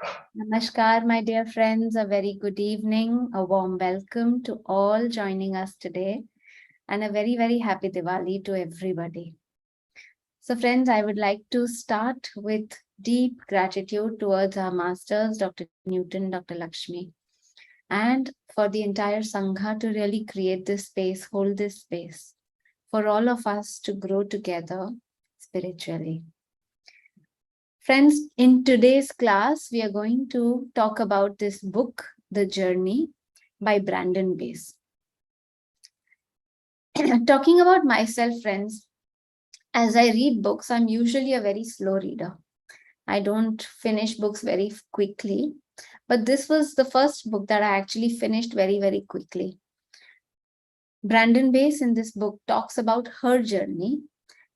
Namaskar, my dear friends. A very good evening, a warm welcome to all joining us today, and a very, very happy Diwali to everybody. So, friends, I would like to start with deep gratitude towards our masters, Dr. Newton, Dr. Lakshmi, and for the entire Sangha to really create this space, hold this space for all of us to grow together spiritually. Friends, in today's class, we are going to talk about this book, The Journey by Brandon Bass. Talking about myself, friends, as I read books, I'm usually a very slow reader. I don't finish books very quickly, but this was the first book that I actually finished very, very quickly. Brandon Bass in this book talks about her journey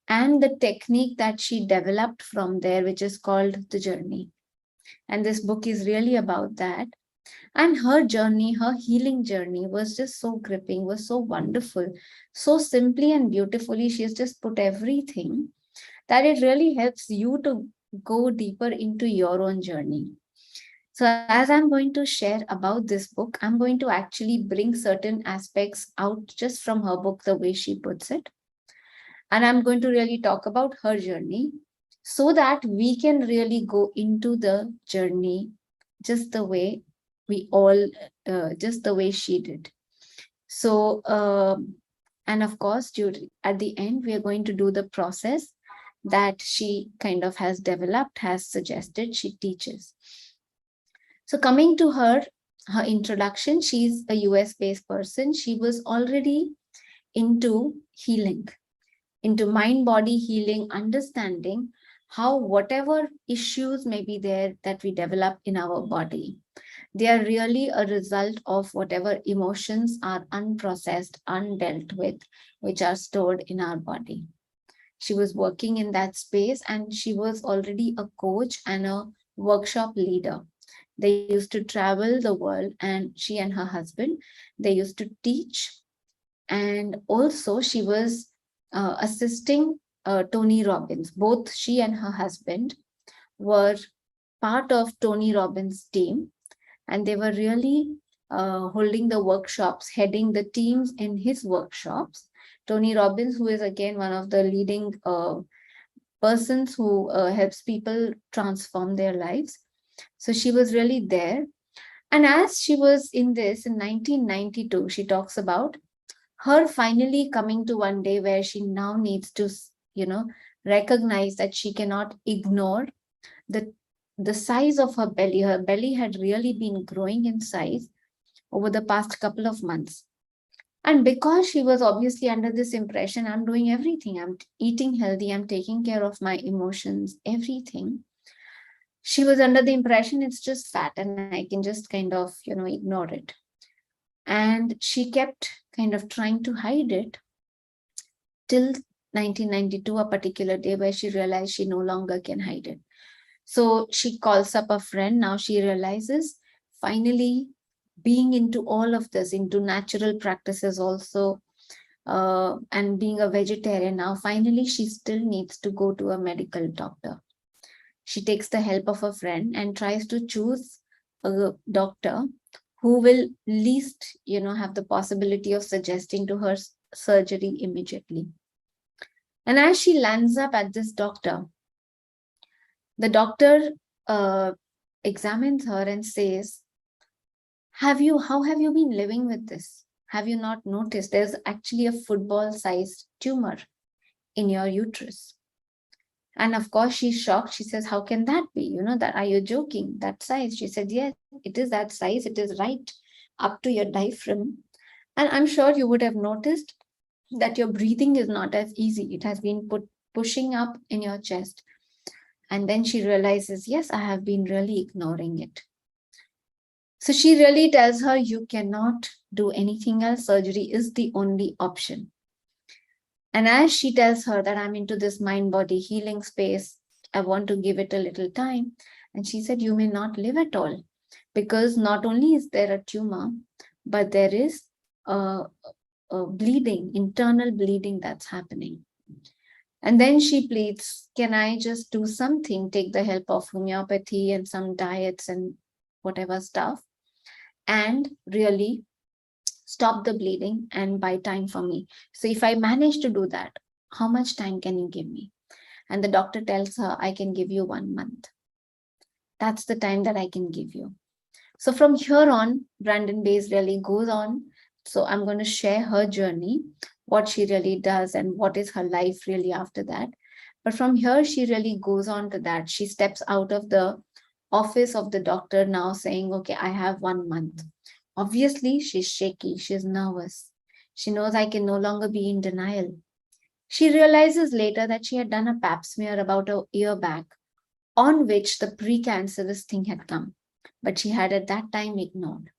and the technique that she developed from there, which is called The Journey. And this book is really about that. And her journey, her healing journey was just so gripping, was so wonderful, so simply and beautifully. She's just put everything that it really helps you to go deeper into your own journey. So, as I'm going to share about this book, I'm going to actually bring certain aspects out just from her book, the way she puts it. And I'm going to really talk about her journey so that we can really go into the journey just the way we all, just the way she did. So, and of course, at the end, we are going to do the process that she kind of has developed, has suggested, she teaches. So, coming to her introduction, she's a US based person. She was already into healing, into mind body healing, understanding how whatever issues may be there that we develop in our body, they are really a result of whatever emotions are unprocessed, undealt with, which are stored in our body. She was working in that space and she was already a coach and a workshop leader. They used to travel the world, and she and her husband, they used to teach. And also she was assisting Tony Robbins. Both she and her husband were part of Tony Robbins' team, and they were really holding the workshops, heading the teams in his workshops. Tony Robbins, who is again one of the leading persons who helps people transform their lives. So she was really there. And as she was in this in 1992, she talks about her finally coming to one day where she now needs to, recognize that she cannot ignore the the size of her belly. Her belly had really been growing in size over the past couple of months. And because she was obviously under this impression, I'm doing everything, I'm eating healthy, I'm taking care of my emotions, everything. She was under the impression it's just fat and I can just kind of, ignore it. And she kept kind of trying to hide it till 1992, a particular day where she realized she no longer can hide it. So she calls up a friend. Now she realizes finally being into all of this, into natural practices also, and being a vegetarian now, finally she still needs to go to a medical doctor. She takes the help of a friend and tries to choose a doctor who will least, have the possibility of suggesting to her surgery immediately. And as she lands up at this doctor, the doctor examines her and says, how have you been living with this? Have you not noticed there's actually a football-sized tumor in your uterus? And of course, she's shocked. She says, how can that be? That are you joking? That size? She said, yes, it is that size. It is right up to your diaphragm. And I'm sure you would have noticed that your breathing is not as easy. It has been pushing up in your chest. And then she realizes, yes, I have been really ignoring it. So she really tells her, you cannot do anything else. Surgery is the only option. And as she tells her that I'm into this mind-body healing space, I want to give it a little time. And she said, you may not live at all, because not only is there a tumor, but there is a bleeding, internal bleeding that's happening. And then she pleads, can I just do something, take the help of homeopathy and some diets and whatever stuff, and really stop the bleeding and buy time for me. So if I manage to do that, how much time can you give me? And the doctor tells her, I can give you 1 month. That's the time that I can give you. So from here on, Brandon Bays really goes on. So I'm going to share her journey, what she really does and what is her life really after that. But from here, she really goes on to that. She steps out of the office of the doctor now saying, okay, I have 1 month. Obviously, she's shaky. She's nervous. She knows I can no longer be in denial. She realizes later that she had done a pap smear about a year back on which the precancerous thing had come, but she had at that time ignored.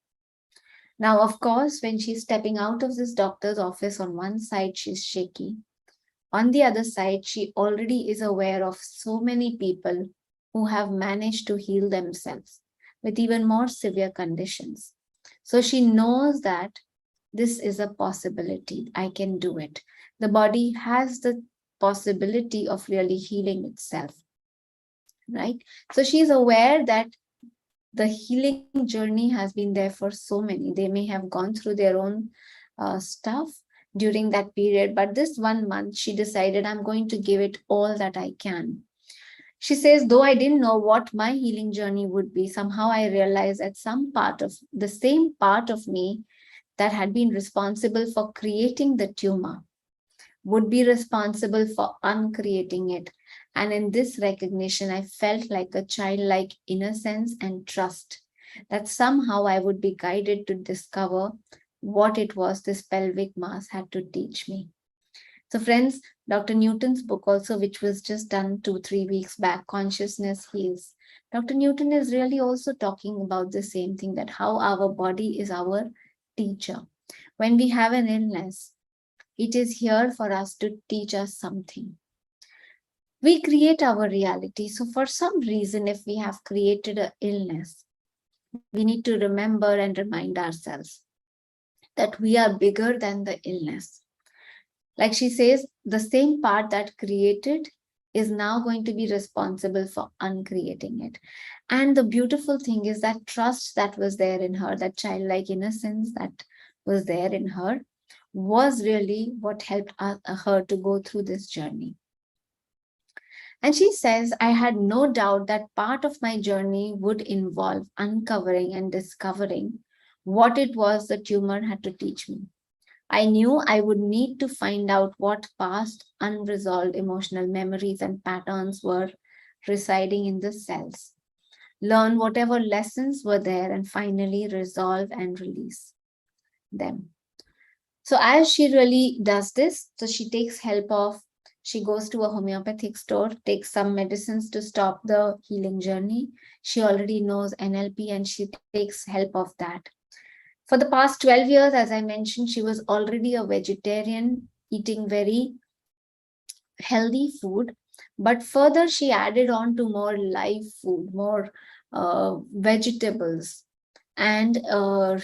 Now, of course, when she's stepping out of this doctor's office, on one side, she's shaky. On the other side, she already is aware of so many people who have managed to heal themselves with even more severe conditions. So she knows that this is a possibility. I can do it. The body has the possibility of really healing itself, right? So she's aware that the healing journey has been there for so many. They may have gone through their own stuff during that period, but this 1 month, she decided, I'm going to give it all that I can. She says, though I didn't know what my healing journey would be, somehow I realized that some part of the same part of me that had been responsible for creating the tumor would be responsible for uncreating it. And in this recognition, I felt like a childlike innocence and trust that somehow I would be guided to discover what it was this pelvic mass had to teach me. So, friends, Dr. Newton's book, also, which was just done 2-3 weeks back, Consciousness Heals. Dr. Newton is really also talking about the same thing, that how our body is our teacher. When we have an illness, it is here for us to teach us something. We create our reality. So for some reason, if we have created an illness, we need to remember and remind ourselves that we are bigger than the illness. Like she says, the same part that created is now going to be responsible for uncreating it. And the beautiful thing is that trust that was there in her, that childlike innocence that was there in her, was really what helped her to go through this journey. And she says, I had no doubt that part of my journey would involve uncovering and discovering what it was the tumor had to teach me. I knew I would need to find out what past unresolved emotional memories and patterns were residing in the cells, learn whatever lessons were there, and finally resolve and release them. So as she really does this, so she takes help of, she goes to a homeopathic store, takes some medicines to stop the healing journey. She already knows NLP and she takes help of that. For the past 12 years, as I mentioned, she was already a vegetarian, eating very healthy food. But further, she added on to more live food, more vegetables, and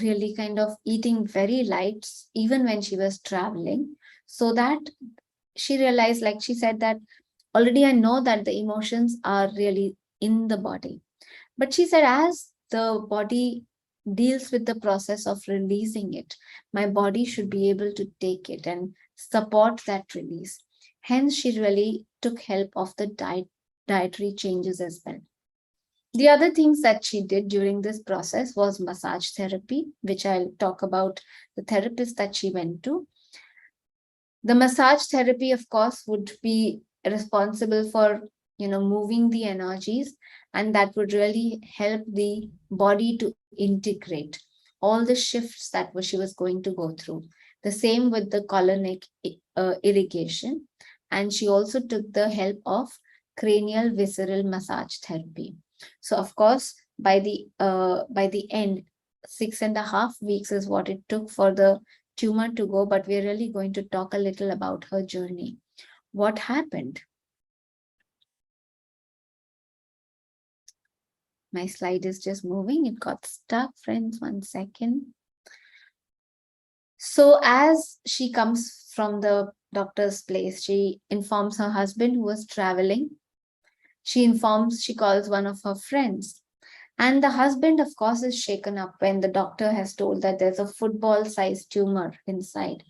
really kind of eating very light, even when she was traveling, so that she realized, like she said, that already I know that the emotions are really in the body. But she said, as the body deals with the process of releasing it, my body should be able to take it and support that release. Hence, she really took help of the dietary changes as well. The other things that she did during this process was massage therapy, which I'll talk about the therapist that she went to. The massage therapy, of course, would be responsible for, moving the energies, and that would really help the body to integrate all the shifts that she was going to go through. The same with the colonic irrigation. And she also took the help of cranial visceral massage therapy. So of course, by the end, 6.5 weeks is what it took for the tumor to go, but we're really going to talk a little about her journey. What happened? My slide is just moving. It got stuck, friends. 1 second. So as she comes from the doctor's place. She informs her husband who was traveling. She calls one of her friends. And the husband, of course, is shaken up when the doctor has told that there's a football-sized tumor inside.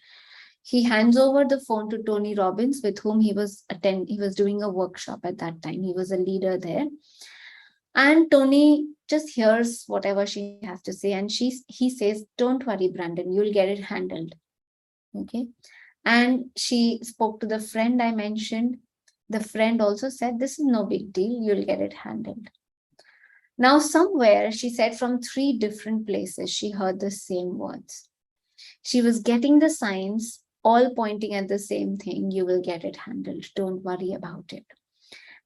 He hands over the phone to Tony Robbins, with whom he was doing a workshop at that time. He was a leader there. And Tony just hears whatever she has to say, and he says, "Don't worry, Brandon, you'll get it handled." Okay. And she spoke to the friend I mentioned. The friend also said, "This is no big deal, you'll get it handled." Now, somewhere, she said, from 3 different places, she heard the same words. She was getting the signs, all pointing at the same thing: you will get it handled, don't worry about it.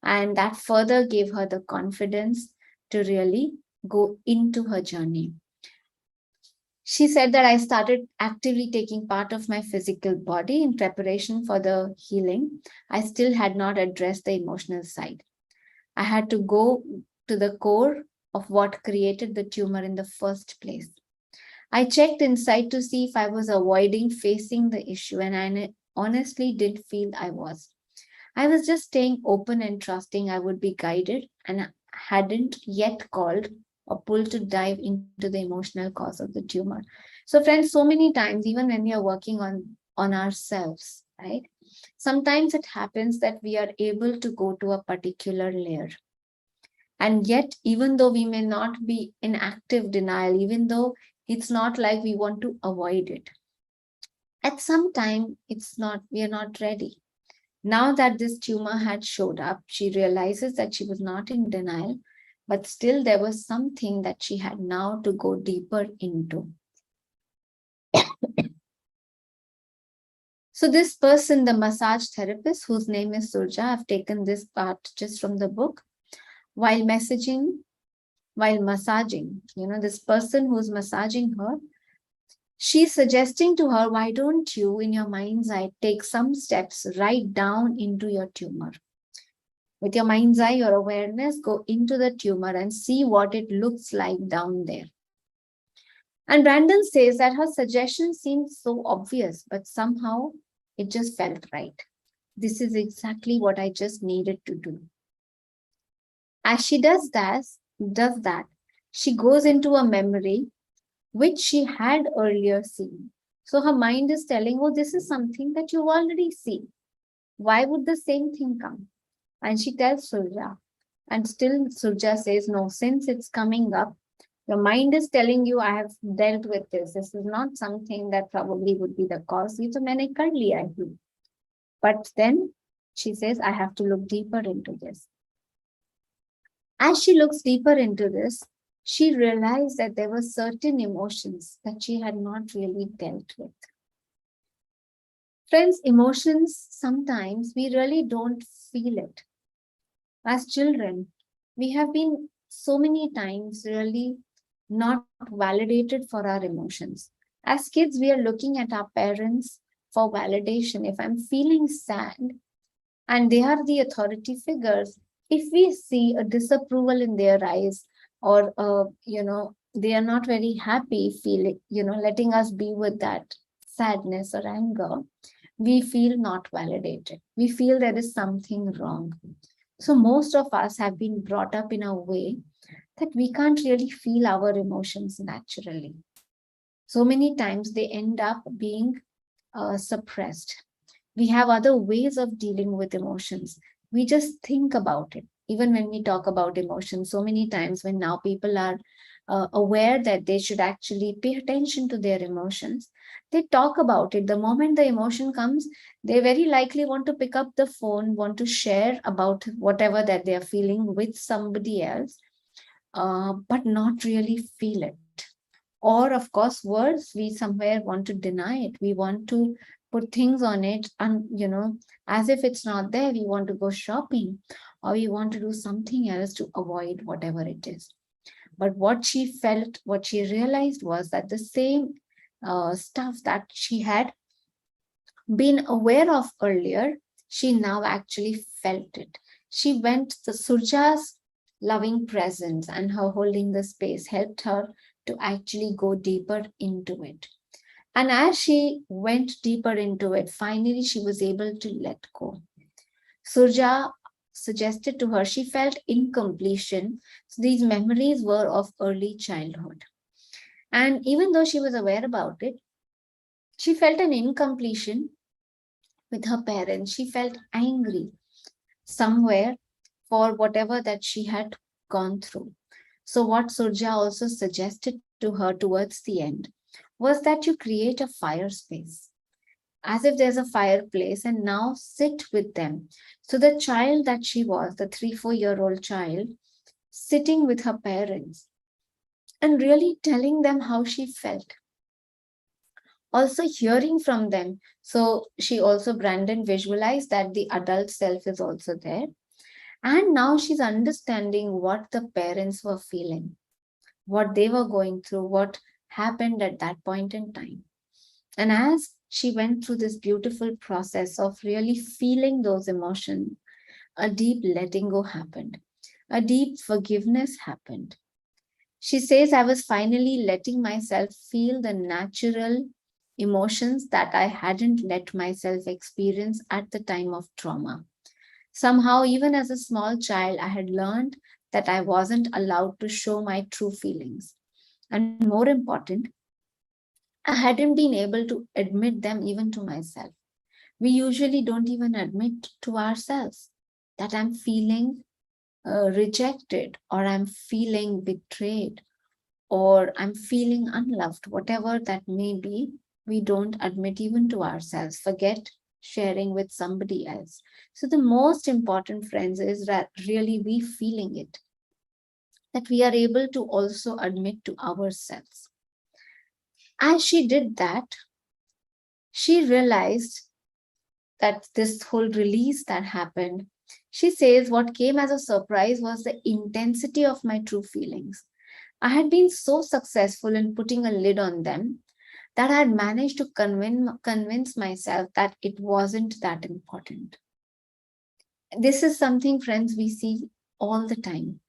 And that further gave her the confidence to really go into her journey. She said that I started actively taking part of my physical body in preparation for the healing. I still had not addressed the emotional side. I had to go to the core of what created the tumor in the first place. I checked inside to see if I was avoiding facing the issue, and I honestly didn't feel I was. I was just staying open and trusting I would be guided, and hadn't yet called or pulled to dive into the emotional cause of the tumor. So, friends, so many times, even when we are working on ourselves, right? Sometimes it happens that we are able to go to a particular layer. And yet, even though we may not be in active denial, even though it's not like we want to avoid it, at some time we are not ready. Now that this tumor had showed up, she realizes that she was not in denial, but still there was something that she had now to go deeper into. So this person, the massage therapist, whose name is Surja, I've taken this part just from the book. While massaging, this person who's massaging her, she's suggesting to her, why don't you, in your mind's eye, take some steps right down into your tumor. With your mind's eye, your awareness, go into the tumor and see what it looks like down there. And Brandon says that her suggestion seemed so obvious, but somehow it just felt right. This is exactly what I just needed to do. As she does that, she goes into a memory which she had earlier seen. So her mind is telling, oh, this is something that you've already seen. Why would the same thing come? And she tells Surja. And still Surja says, no, since it's coming up, your mind is telling you, I have dealt with this. This is not something that probably would be the cause. But then she says, I have to look deeper into this. As she looks deeper into this, she realized that there were certain emotions that she had not really dealt with. Friends, emotions, sometimes we really don't feel it. As children, we have been so many times really not validated for our emotions. As kids, we are looking at our parents for validation. If I'm feeling sad and they are the authority figures, if we see a disapproval in their eyes, or they are not very happy feeling, letting us be with that sadness or anger, we feel not validated. We feel there is something wrong. So most of us have been brought up in a way that we can't really feel our emotions naturally. So many times they end up being suppressed. We have other ways of dealing with emotions. We just think about it. Even when we talk about emotions, so many times when now people are aware that they should actually pay attention to their emotions, they talk about it. The moment the emotion comes, they very likely want to pick up the phone, want to share about whatever that they are feeling with somebody else, but not really feel it. Or, of course, worse, we somewhere want to deny it. We want to put things on it, and as if it's not there. We want to go shopping, or we want to do something else to avoid whatever it is. But what she realized was that the same stuff that she had been aware of earlier, she now actually felt it. She went, the Surja's loving presence and her holding the space helped her to actually go deeper into it. And as she went deeper into it, finally she was able to let go. Surja suggested to her she felt incompletion. So these memories were of early childhood. And even though she was aware about it, she felt an incompletion with her parents. She felt angry somewhere for whatever that she had gone through. So, what Surja also suggested to her towards the end was that you create a fire space, as if there's a fireplace, and now sit with them. So, the child that she was, the 3, 4 year old child, sitting with her parents and really telling them how she felt, also hearing from them. So, she also, Brandon, visualized that the adult self is also there. And now she's understanding what the parents were feeling, what they were going through, what happened at that point in time. And as she went through this beautiful process of really feeling those emotions, a deep letting go happened, a deep forgiveness happened. She says, I was finally letting myself feel the natural emotions that I hadn't let myself experience at the time of trauma. Somehow, even as a small child, I had learned that I wasn't allowed to show my true feelings. And more important, I hadn't been able to admit them even to myself. We usually don't even admit to ourselves that I'm feeling rejected, or I'm feeling betrayed, or I'm feeling unloved, whatever that may be. We don't admit even to ourselves, forget sharing with somebody else. So, the most important, friends, is that really we feeling it, that we are able to also admit to ourselves. As she did that, she realized that this whole release that happened, she says, what came as a surprise was the intensity of my true feelings. I had been so successful in putting a lid on them that I had managed to convince myself that it wasn't that important. This is something, friends, we see all the time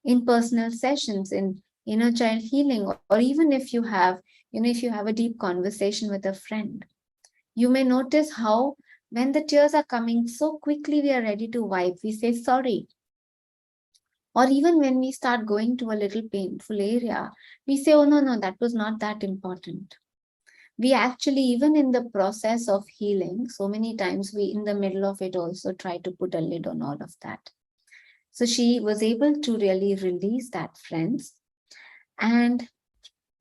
in personal sessions, in inner child healing, or even if you have a deep conversation with a friend, you may notice how when the tears are coming so quickly, we are ready to wipe, we say sorry. Or even when we start going to a little painful area, we say, oh, no, no, that was not that important. We actually, even in the process of healing, so many times we, in the middle of it, also try to put a lid on all of that. So she was able to really release that, friends, and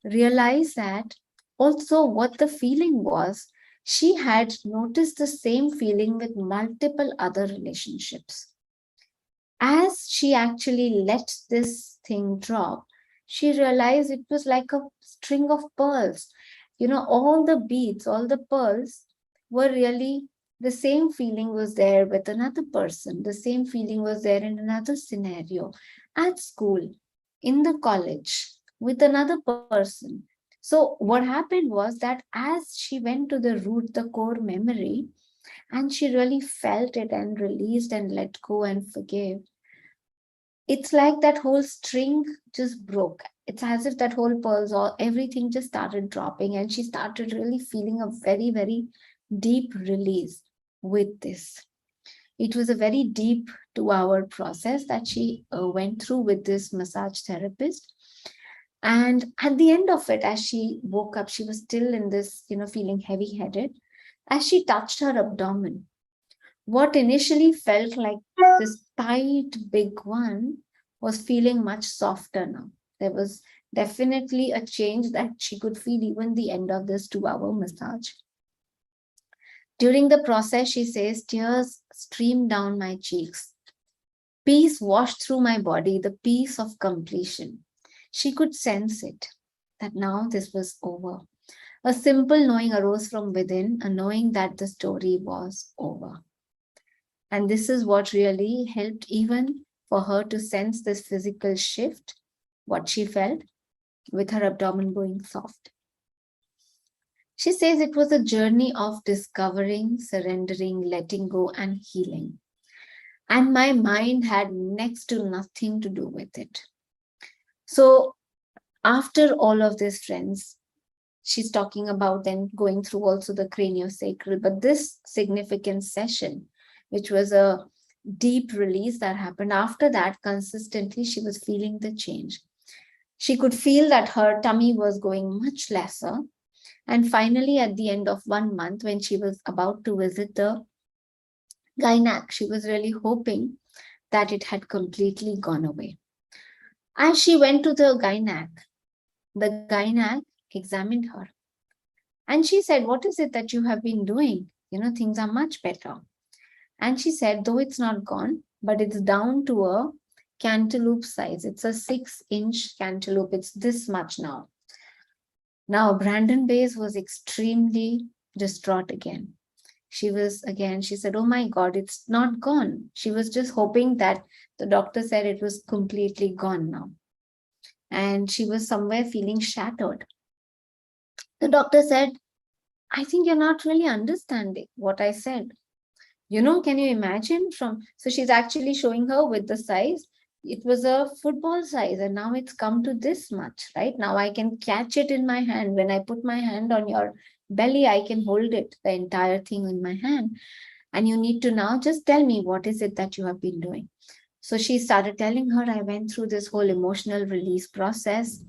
realize that also what the feeling was. She had noticed the same feeling with multiple other relationships. As she actually let this thing drop, she realized it was like a string of pearls. All the beads, all the pearls were really the same feeling was there with another person, the same feeling was there in another scenario, at school, in the college, with another person. So, what happened was that as she went to the root, the core memory, and she really felt it and released and let go and forgave, it's like that whole string just broke. It's as if that whole pearls or everything just started dropping, and she started really feeling a very, very deep release with this. It was a very deep 2 hour process that she went through with this massage therapist. And at the end of it, as she woke up, she was still in this, feeling heavy headed. As she touched her abdomen, what initially felt like this tight, big one was feeling much softer now. There was definitely a change that she could feel even the end of this 2 hour massage. During the process, she says, tears streamed down my cheeks. Peace washed through my body, the peace of completion. She could sense it, that now this was over. A simple knowing arose from within, a knowing that the story was over. And this is what really helped even for her to sense this physical shift, what she felt with her abdomen going soft. She says it was a journey of discovering, surrendering, letting go, and healing. And my mind had next to nothing to do with it. So, after all of this, friends, she's talking about then going through also the craniosacral. But this significant session, which was a deep release that happened, after that, consistently, she was feeling the change. She could feel that her tummy was going much lesser. And finally, at the end of 1 month, when she was about to visit the gynac, she was really hoping that it had completely gone away. As she went to the gynac examined her. And she said, "What is it that you have been doing? Things are much better." And she said, "Though it's not gone, but it's down to a cantaloupe size. It's a 6-inch cantaloupe. It's this much now." Now, Brandon Bays was extremely distraught again. She said, "Oh my God, it's not gone." She was just hoping that the doctor said it was completely gone now. And she was somewhere feeling shattered. The doctor said, "I think you're not really understanding what I said. Can you imagine so she's actually showing her with the size. It was a football size and now it's come to this much, right? Now I can catch it in my hand. When I put my hand on your belly, I can hold it, the entire thing in my hand. And you need to now just tell me, what is it that you have been doing?" So she started telling her, "I went through this whole emotional release process."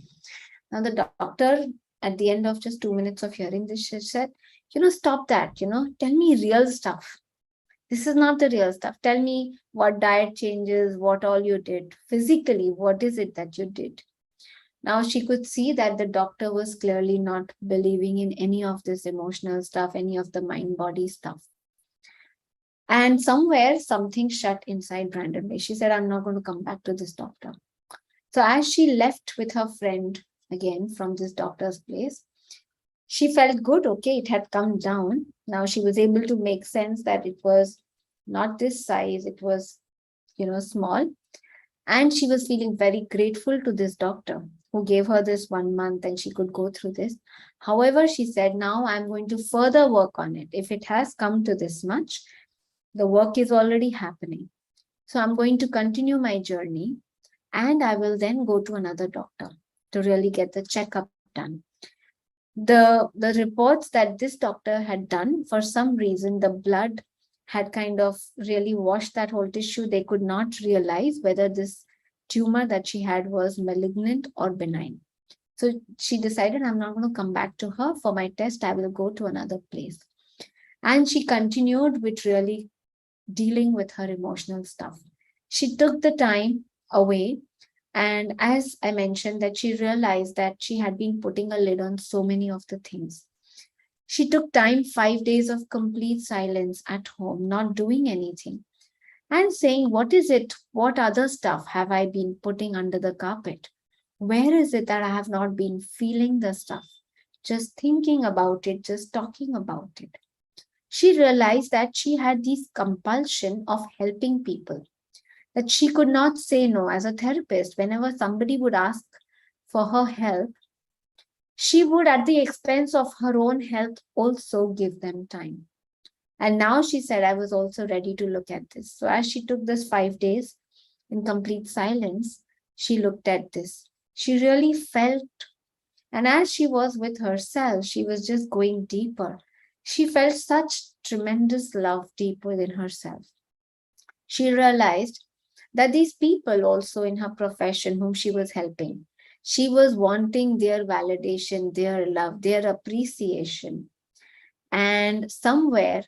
Now the doctor, at the end of just 2 minutes of hearing this, she said, "Stop that, tell me real stuff. This is not the real stuff. Tell me what diet changes, what all you did. Physically, what is it that you did?" Now she could see that the doctor was clearly not believing in any of this emotional stuff, any of the mind-body stuff. And somewhere something shut inside Brandon Bay. She said, "I'm not going to come back to this doctor." So as she left with her friend again from this doctor's place, she felt good. Okay, it had come down. Now she was able to make sense that it was not this size, it was, small. And she was feeling very grateful to this doctor who gave her this 1 month and she could go through this. However, she said, "Now I'm going to further work on it. If it has come to this much, the work is already happening. So I'm going to continue my journey and I will then go to another doctor to really get the checkup done." The reports that this doctor had done, for some reason, the blood had kind of really washed that whole tissue. They could not realize whether this tumor that she had was malignant or benign. So she decided, "I'm not going to come back to her for my test. I will go to another place." And she continued with really dealing with her emotional stuff. She took the time away. And as I mentioned, that she realized that she had been putting a lid on so many of the things. She took time, 5 days of complete silence at home, not doing anything, and saying, "What is it? What other stuff have I been putting under the carpet? Where is it that I have not been feeling the stuff? Just thinking about it, just talking about it." She realized that she had this compulsion of helping people, that she could not say no. As a therapist, whenever somebody would ask for her help, she would, at the expense of her own health, also give them time. And now she said, "I was also ready to look at this." So as she took this 5 days in complete silence, she looked at this. She really felt, and as she was with herself, she was just going deeper. She felt such tremendous love deep within herself. She realized that these people also in her profession whom she was helping, she was wanting their validation, their love, their appreciation. And somewhere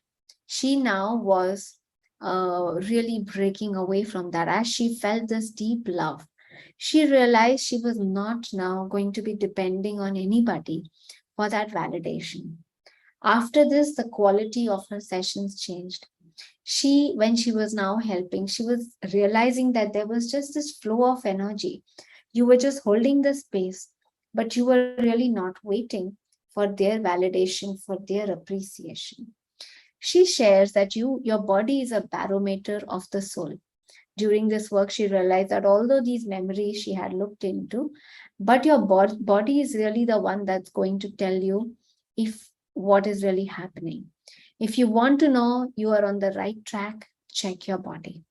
she now was really breaking away from that. As she felt this deep love, she realized she was not now going to be depending on anybody for that validation. After this, the quality of her sessions changed. When she was now helping, she was realizing that there was just this flow of energy. You were just holding the space, but you were really not waiting for their validation, for their appreciation. She shares that your body is a barometer of the soul. During this work, she realized that although these memories she had looked into, but your body is really the one that's going to tell you if what is really happening. If you want to know you are on the right track, check your body.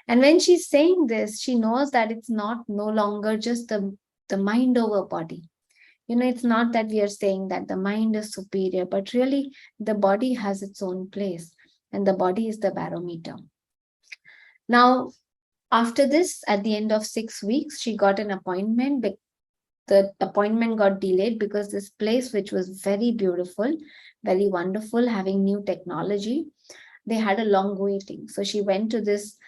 And when she's saying this, she knows that it's not no longer just the mind over body. It's not that we are saying that the mind is superior, but really the body has its own place, and the body is the barometer. Now, after this, at the end of 6 weeks, she got an appointment. The appointment got delayed because this place, which was very beautiful, very wonderful, having new technology, they had a long waiting. So she went to this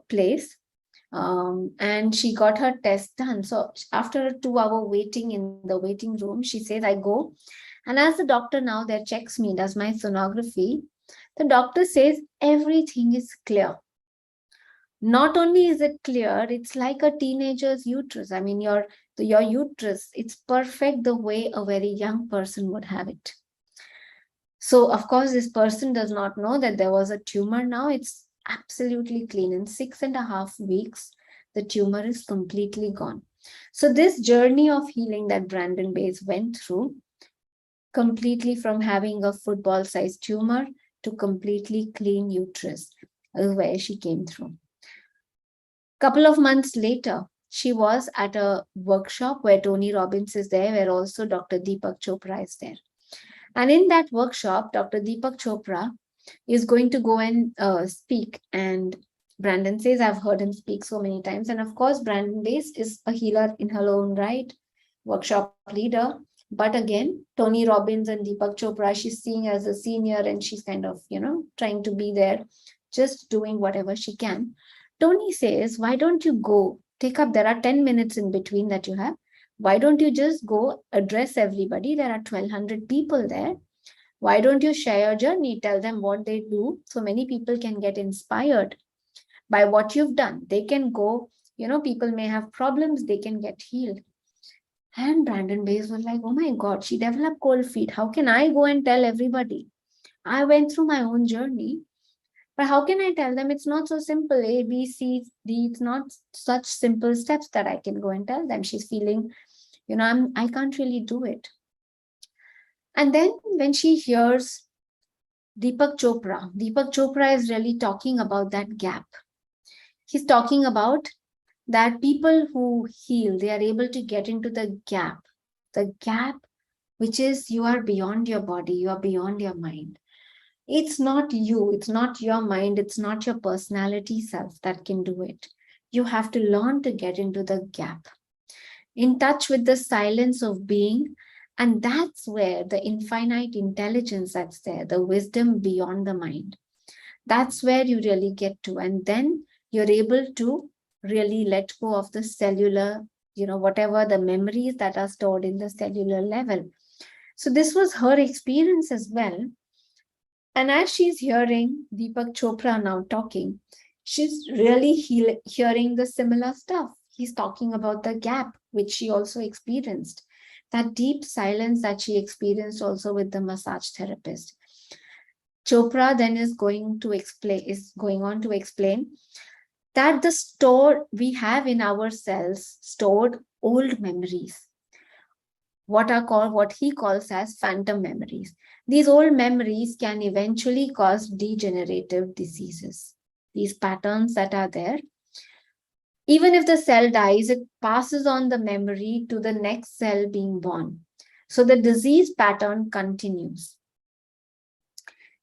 place, and she got her test done. So after a 2-hour waiting in the waiting room, she says, I go. And as the doctor now there checks me, does my sonography, the doctor says everything is clear. Not only is it clear, it's like a teenager's uterus. I mean, your uterus, it's perfect the way a very young person would have it. So, of course, this person does not know that there was a tumor now. It's absolutely clean. In 6.5 weeks, the tumor is completely gone. So, this journey of healing that Brandon Bays went through, completely from having a football-sized tumor to completely clean uterus, is where she came through. Couple of months later, she was at a workshop where Tony Robbins is there, where also Dr. Deepak Chopra is there. And in that workshop, Dr. Deepak Chopra is going to go and speak. And Brandon says, I've heard him speak so many times. And of course, Brandon Bays is a healer in her own right, workshop leader. But again, Tony Robbins and Deepak Chopra, she's seeing as a senior, and she's kind of, trying to be there, just doing whatever she can. Tony says, why don't you go take up, there are 10 minutes in between that you have. Why don't you just go address everybody? There are 1,200 people there. Why don't you share your journey? Tell them what they do. So many people can get inspired by what you've done. They can go, people may have problems, they can get healed. And Brandon Bays was like, oh my God, she developed cold feet. How can I go and tell everybody? I went through my own journey. But how can I tell them? It's not so simple. A, B, C, D. It's not such simple steps that I can go and tell them. She's feeling, I can't really do it. And then when she hears Deepak Chopra is really talking about that gap. He's talking about that people who heal, they are able to get into the gap which is you are beyond your body, you are beyond your mind. It's not you, it's not your mind, it's not your personality self that can do it. You have to learn to get into the gap, in touch with the silence of being. And that's where the infinite intelligence that's there, the wisdom beyond the mind, that's where you really get to. And then you're able to really let go of the cellular, whatever the memories that are stored in the cellular level. So this was her experience as well. And as she's hearing Deepak Chopra now talking, she's really hearing the similar stuff. He's talking about the gap, which she also experienced, that deep silence that she experienced also with the massage therapist. Chopra then is going on to explain that we have in our cells stored old memories, what he calls as phantom memories. These old memories can eventually cause degenerative diseases. These patterns that are there, even if the cell dies, it passes on the memory to the next cell being born. So the disease pattern continues.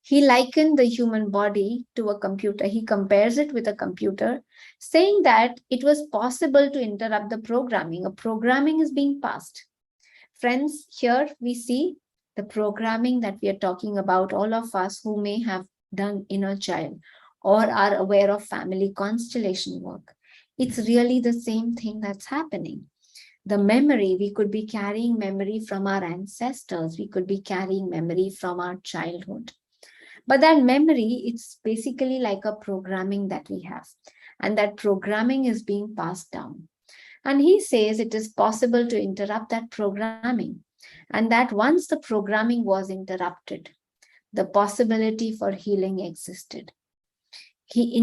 He likened the human body to a computer. He compares it with a computer, saying that it was possible to interrupt the programming. A programming is being passed. Friends, here we see the programming that we are talking about, all of us who may have done inner child or are aware of family constellation work. It's really the same thing that's happening. The memory, we could be carrying memory from our ancestors. We could be carrying memory from our childhood. But that memory, it's basically like a programming that we have. And that programming is being passed down. And he says it is possible to interrupt that programming. And that once the programming was interrupted, the possibility for healing existed. He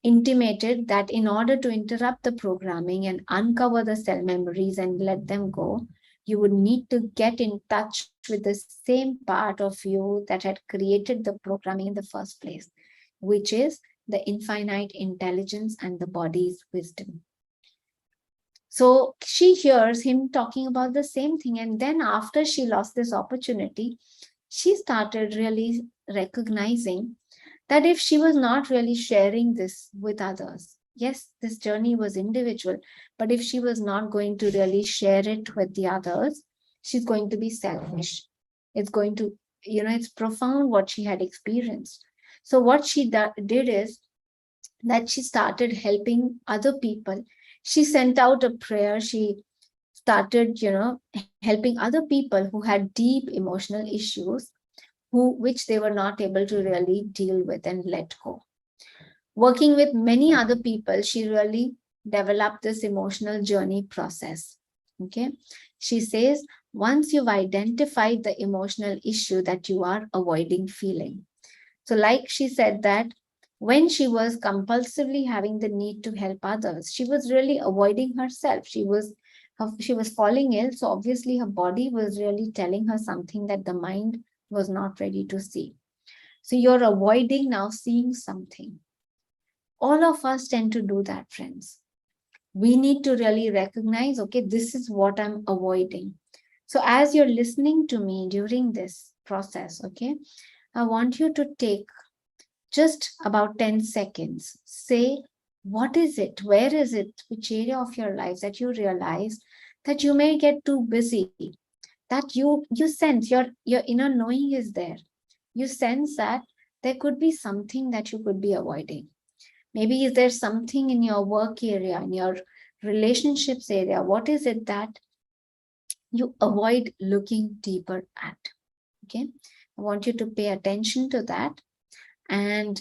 intimated that in order to interrupt the programming and uncover the cell memories and let them go, you would need to get in touch with the same part of you that had created the programming in the first place, which is the infinite intelligence and the body's wisdom. So she hears him talking about the same thing. And then after she lost this opportunity, she started really recognizing that if she was not really sharing this with others, yes, this journey was individual, but if she was not going to really share it with the others, she's going to be selfish. It's going to, it's profound what she had experienced. So what she did is that she started helping other people. She sent out a prayer. She started, helping other people who had deep emotional issues, which they were not able to really deal with and let go. Working with many other people, she really developed this emotional journey process. Okay. She says, once you've identified the emotional issue that you are avoiding feeling. So, like she said, that when she was compulsively having the need to help others, she was really avoiding herself. She was falling ill. So obviously her body was really telling her something that the mind was not ready to see. So you're avoiding now seeing something. All of us tend to do that, friends. We need to really recognize, okay, this is what I'm avoiding. So as you're listening to me during this process, okay, I want you to take just about 10 seconds. Say, what is it? Where is it? Which area of your life that you realize that you may get too busy, that you sense your inner knowing is there. You sense that there could be something that you could be avoiding. Maybe is there something in your work area, in your relationships area? What is it that you avoid looking deeper at? Okay. I want you to pay attention to that. And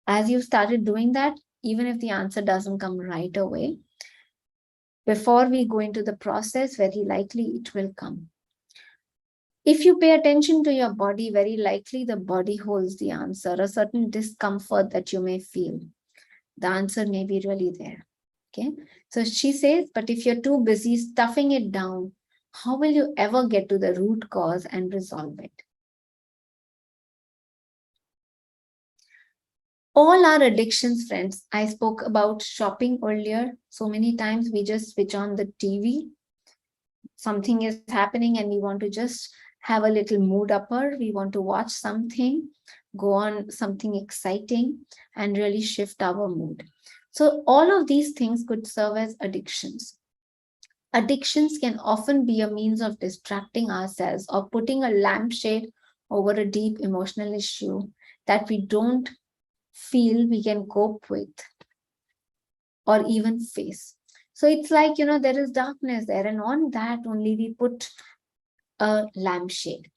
as you started doing that, even if the answer doesn't come right away, before we go into the process, very likely it will come. If you pay attention to your body, very likely the body holds the answer. A certain discomfort that you may feel, the answer may be really there. Okay. So she says, but if you're too busy stuffing it down, how will you ever get to the root cause and resolve it? All our addictions, friends. I spoke about shopping earlier. So many times we just switch on the TV. Something is happening and we want to just have a little mood upper. We want to watch something, go on something exciting, and really shift our mood. So all of these things could serve as addictions. Addictions can often be a means of distracting ourselves or putting a lampshade over a deep emotional issue that we don't feel we can cope with or even face. So it's like, there is darkness there, and on that only we put a lampshade.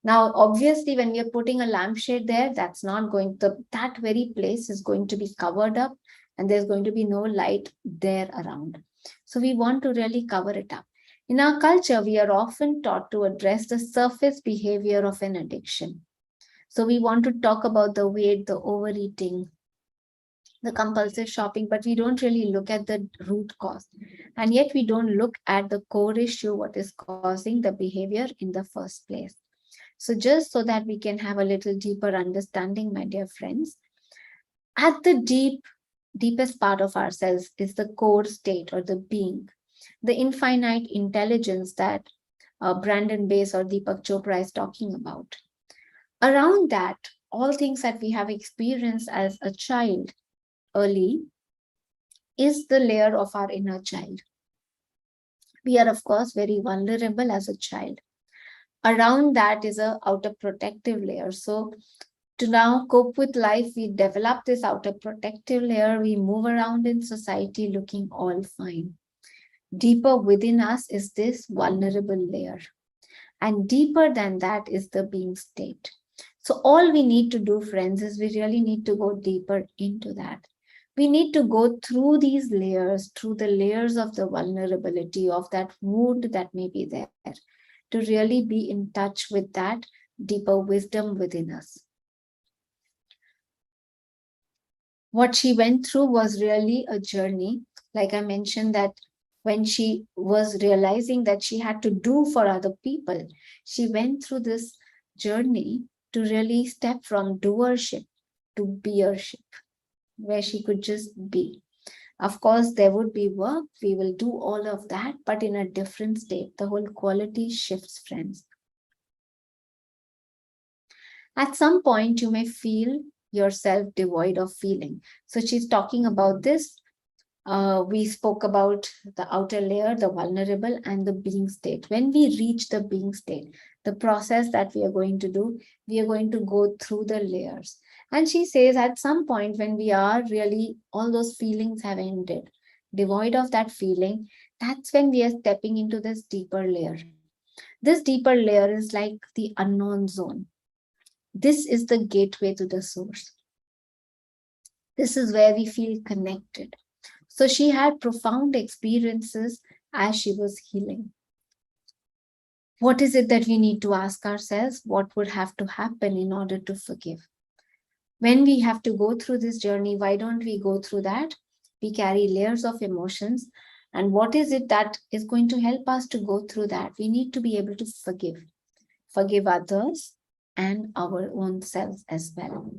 Now, obviously, when we are putting a lampshade there, that's not going to, that very place is going to be covered up and there's going to be no light there around. So we want to really cover it up. In our culture, we are often taught to address the surface behavior of an addiction. So we want to talk about the weight, the overeating, the compulsive shopping, but we don't really look at the root cause. And yet we don't look at the core issue, what is causing the behavior in the first place. So just so that we can have a little deeper understanding, my dear friends, at the deepest part of ourselves is the core state or the being, the infinite intelligence that Brandon Bass or Deepak Chopra is talking about. Around that, all things that we have experienced as a child early is the layer of our inner child. We are, of course, very vulnerable as a child. Around that is a outer protective layer. So to now cope with life, we develop this outer protective layer. We move around in society looking all fine. Deeper within us is this vulnerable layer. And deeper than that is the being state. So all we need to do, friends, is we really need to go deeper into that. We need to go through these layers, through the layers of the vulnerability of that wound that may be there, to really be in touch with that deeper wisdom within us. What she went through was really a journey. Like I mentioned, that when she was realizing that she had to do for other people, she went through this journey to really step from doership to beership, where she could just be. Of course, there would be work. We will do all of that, but in a different state. The whole quality shifts, friends. At some point, you may feel yourself devoid of feeling. So she's talking about this. We spoke about the outer layer, the vulnerable, and the being state. When we reach the being state, the process that we are going to do, we are going to go through the layers. And she says at some point when we are really, all those feelings have ended, devoid of that feeling, that's when we are stepping into this deeper layer. This deeper layer is like the unknown zone. This is the gateway to the source. This is where we feel connected. So she had profound experiences as she was healing. What is it that we need to ask ourselves? What would have to happen in order to forgive? When we have to go through this journey, why don't we go through that? We carry layers of emotions. And what is it that is going to help us to go through that? We need to be able to forgive. Forgive others and our own selves as well.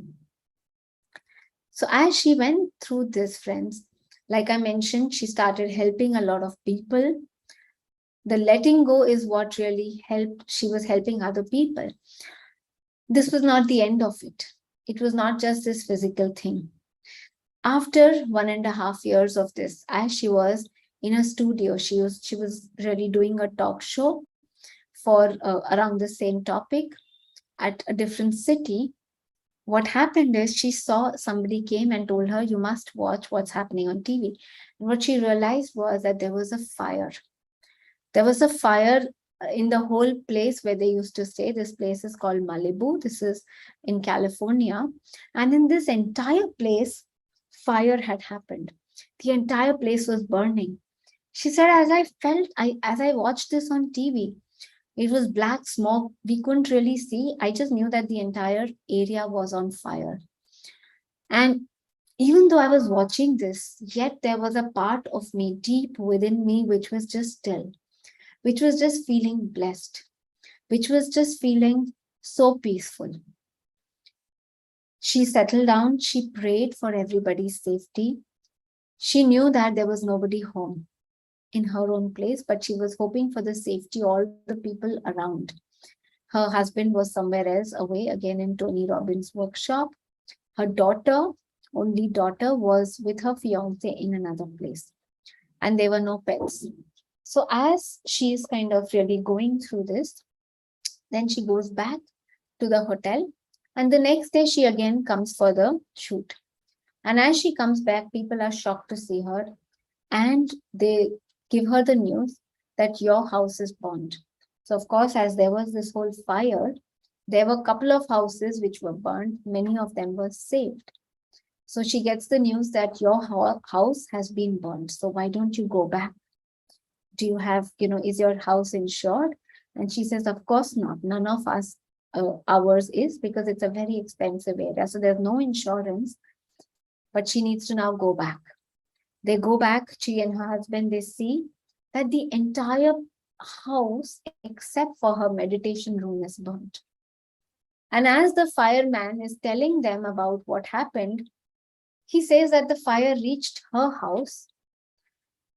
So as she went through this, friends, like I mentioned, she started helping a lot of people. The letting go is what really helped. She was helping other people. This was not the end of it. It was not just this physical thing. After 1.5 years of this, as she was in a studio, she was really doing a talk show for around the same topic at a different city. What happened is she saw somebody came and told her, you must watch what's happening on TV. And what she realized was that there was a fire. There was a fire in the whole place where they used to stay. This place is called Malibu. This is in California. And in this entire place, fire had happened. The entire place was burning. She said, as I watched this on TV, it was black smoke. We couldn't really see. I just knew that the entire area was on fire. And even though I was watching this, yet there was a part of me deep within me which was just still, which was just feeling blessed, which was just feeling so peaceful. She settled down. She prayed for everybody's safety. She knew that there was nobody home in her own place, but she was hoping for the safety of all the people around. Her husband was somewhere else away, again in Tony Robbins' workshop. Her daughter, only daughter, was with her fiance in another place. And there were no pets. So as she is kind of really going through this, then she goes back to the hotel. And the next day she again comes for the shoot. And as she comes back, people are shocked to see her. And they give her the news that your house is burned. So of course, as there was this whole fire, there were a couple of houses which were burned. Many of them were saved. So she gets the news that your house has been burned. So why don't you go back? Do you have, is your house insured? And she says, of course not. None of us, ours is, because it's a very expensive area. So there's no insurance, but she needs to now go back. They go back, she and her husband, they see that the entire house, except for her meditation room, is burnt. And as the fireman is telling them about what happened, he says that the fire reached her house,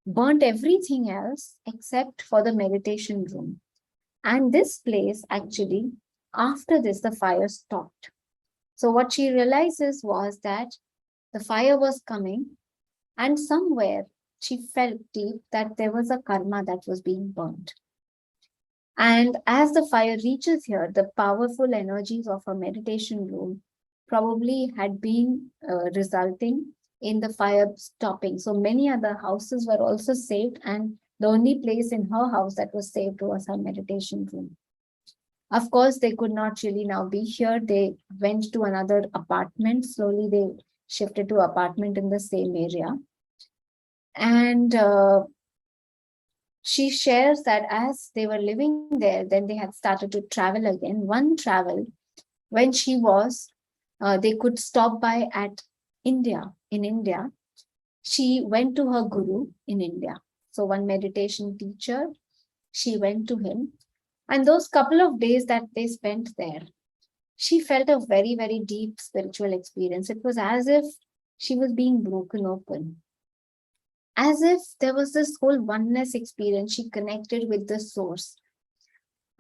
burnt everything else except for the meditation room. And this place, actually, after this, the fire stopped. So what she realizes was that the fire was coming, and somewhere she felt deep that there was a karma that was being burnt. And as the fire reaches here, the powerful energies of her meditation room probably had been resulting in the fire stopping. So many other houses were also saved, and the only place in her house that was saved was her meditation room. Of course, they could not really now be here. They went to another apartment. Slowly, they shifted to apartment in the same area. And she shares that as they were living there, then they had started to travel again. One travel, when she was, they could stop by at India. In India, she went to her guru in India. So one meditation teacher, she went to him. And those couple of days that they spent there, she felt a very, very deep spiritual experience. It was as if she was being broken open. As if there was this whole oneness experience. She connected with the source,